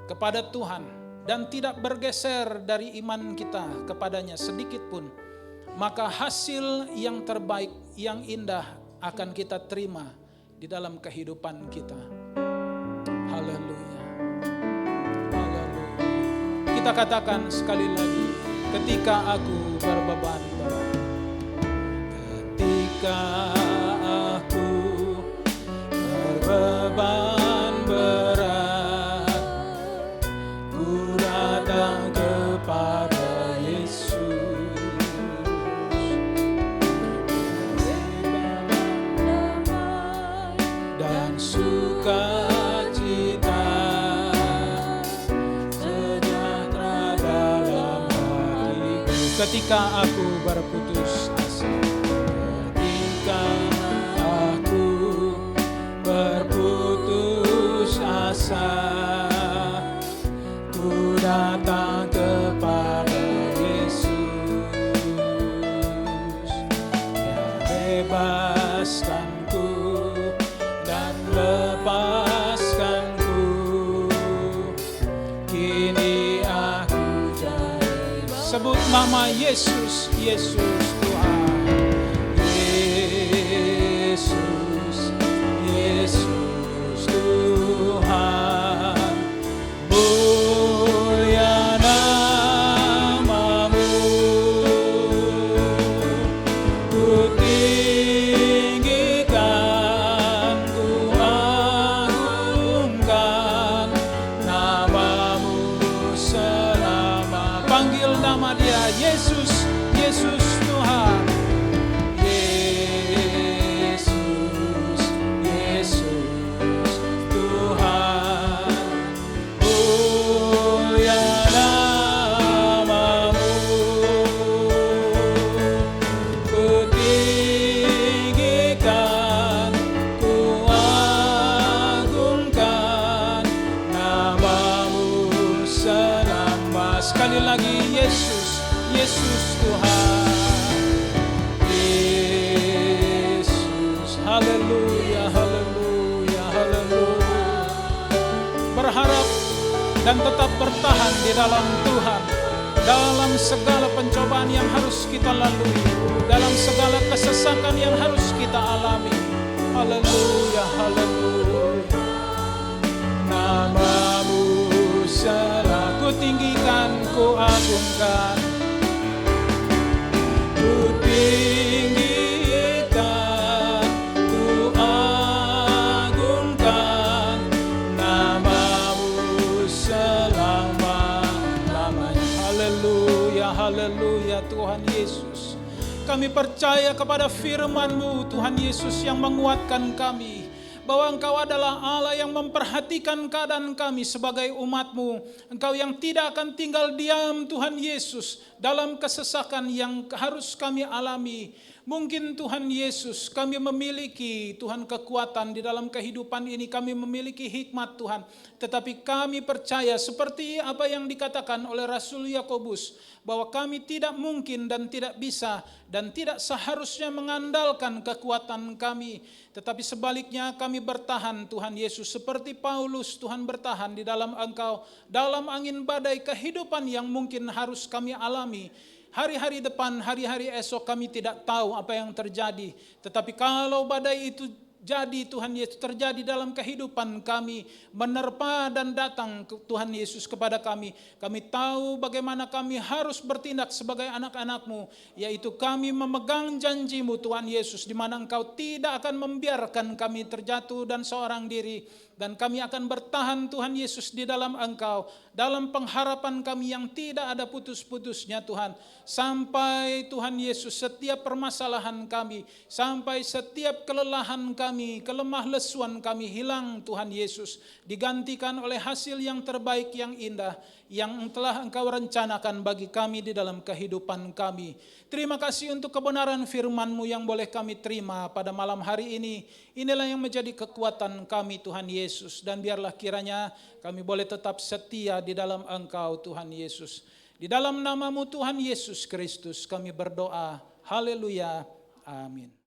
kepada Tuhan dan tidak bergeser dari iman kita kepadanya sedikit pun, maka hasil yang terbaik, yang indah akan kita terima di dalam kehidupan kita. Haleluya. Haleluya. Kita katakan sekali lagi, ketika aku berbeban berat, ketika aku berbeban berat, ku datang kepada Yesus. Dan sukacita sejahtera dalam hatiku. Ketika aku berputus asa, ketika aku berputus asa, ku datang kepada Yesus. Ya, bebaskanku dan lepaskanku, kini aku jadi. Sebut nama Yesus, Yesus Tuhan. Yesus, Yesus Tuhan, mulia namamu, ku tinggikan, ku agungkan namamu selama. Panggil nama dia, Yesus, Yesus Tuhan. Yesus, Yesus Tuhan, mulia namamu, ku tinggikan, ku agungkan namamu selama. Sekali lagi, Yesus, Yesus Tuhan. Yesus, haleluya, haleluya, haleluya. Berharap dan tetap bertahan di dalam Tuhan, dalam segala pencobaan yang harus kita lalui, dalam segala kesesakan yang harus kita alami. Haleluya, haleluya. Namamu selalu ku tinggikan, ku agungkan, ku tinggikan, ku agungkan namamu selama-lamanya. Haleluya, haleluya Tuhan Yesus. Kami percaya kepada firman-Mu Tuhan Yesus yang menguatkan kami, bahwa Engkau adalah Allah yang memperhatikan keadaan kami sebagai umat-Mu. Engkau yang tidak akan tinggal diam Tuhan Yesus dalam kesesakan yang harus kami alami. Mungkin Tuhan Yesus kami memiliki Tuhan kekuatan di dalam kehidupan ini, kami memiliki hikmat Tuhan. Tetapi kami percaya seperti apa yang dikatakan oleh Rasul Yakobus, bahwa kami tidak mungkin dan tidak bisa dan tidak seharusnya mengandalkan kekuatan kami. Tetapi sebaliknya kami bertahan Tuhan Yesus, seperti Paulus Tuhan bertahan di dalam Engkau, dalam angin badai kehidupan yang mungkin harus kami alami. Hari-hari depan, hari-hari esok kami tidak tahu apa yang terjadi. Tetapi kalau badai itu jadi Tuhan Yesus terjadi dalam kehidupan kami, menerpa dan datang Tuhan Yesus kepada kami, kami tahu bagaimana kami harus bertindak sebagai anak-anak-Mu, yaitu kami memegang janji-Mu Tuhan Yesus, di mana Engkau tidak akan membiarkan kami terjatuh dan seorang diri, Dan kami akan bertahan Tuhan Yesus di dalam Engkau, dalam pengharapan kami yang tidak ada putus-putusnya Tuhan. Sampai Tuhan Yesus setiap permasalahan kami, sampai setiap kelelahan kami, kelemah lesuan kami hilang Tuhan Yesus. Digantikan oleh hasil yang terbaik, yang indah, yang telah Engkau rencanakan bagi kami di dalam kehidupan kami. Terima kasih untuk kebenaran firman-Mu yang boleh kami terima pada malam hari ini. Inilah yang menjadi kekuatan kami Tuhan Yesus. Dan biarlah kiranya kami boleh tetap setia di dalam Engkau Tuhan Yesus. Di dalam nama-Mu Tuhan Yesus Kristus kami berdoa. Haleluya. Amin.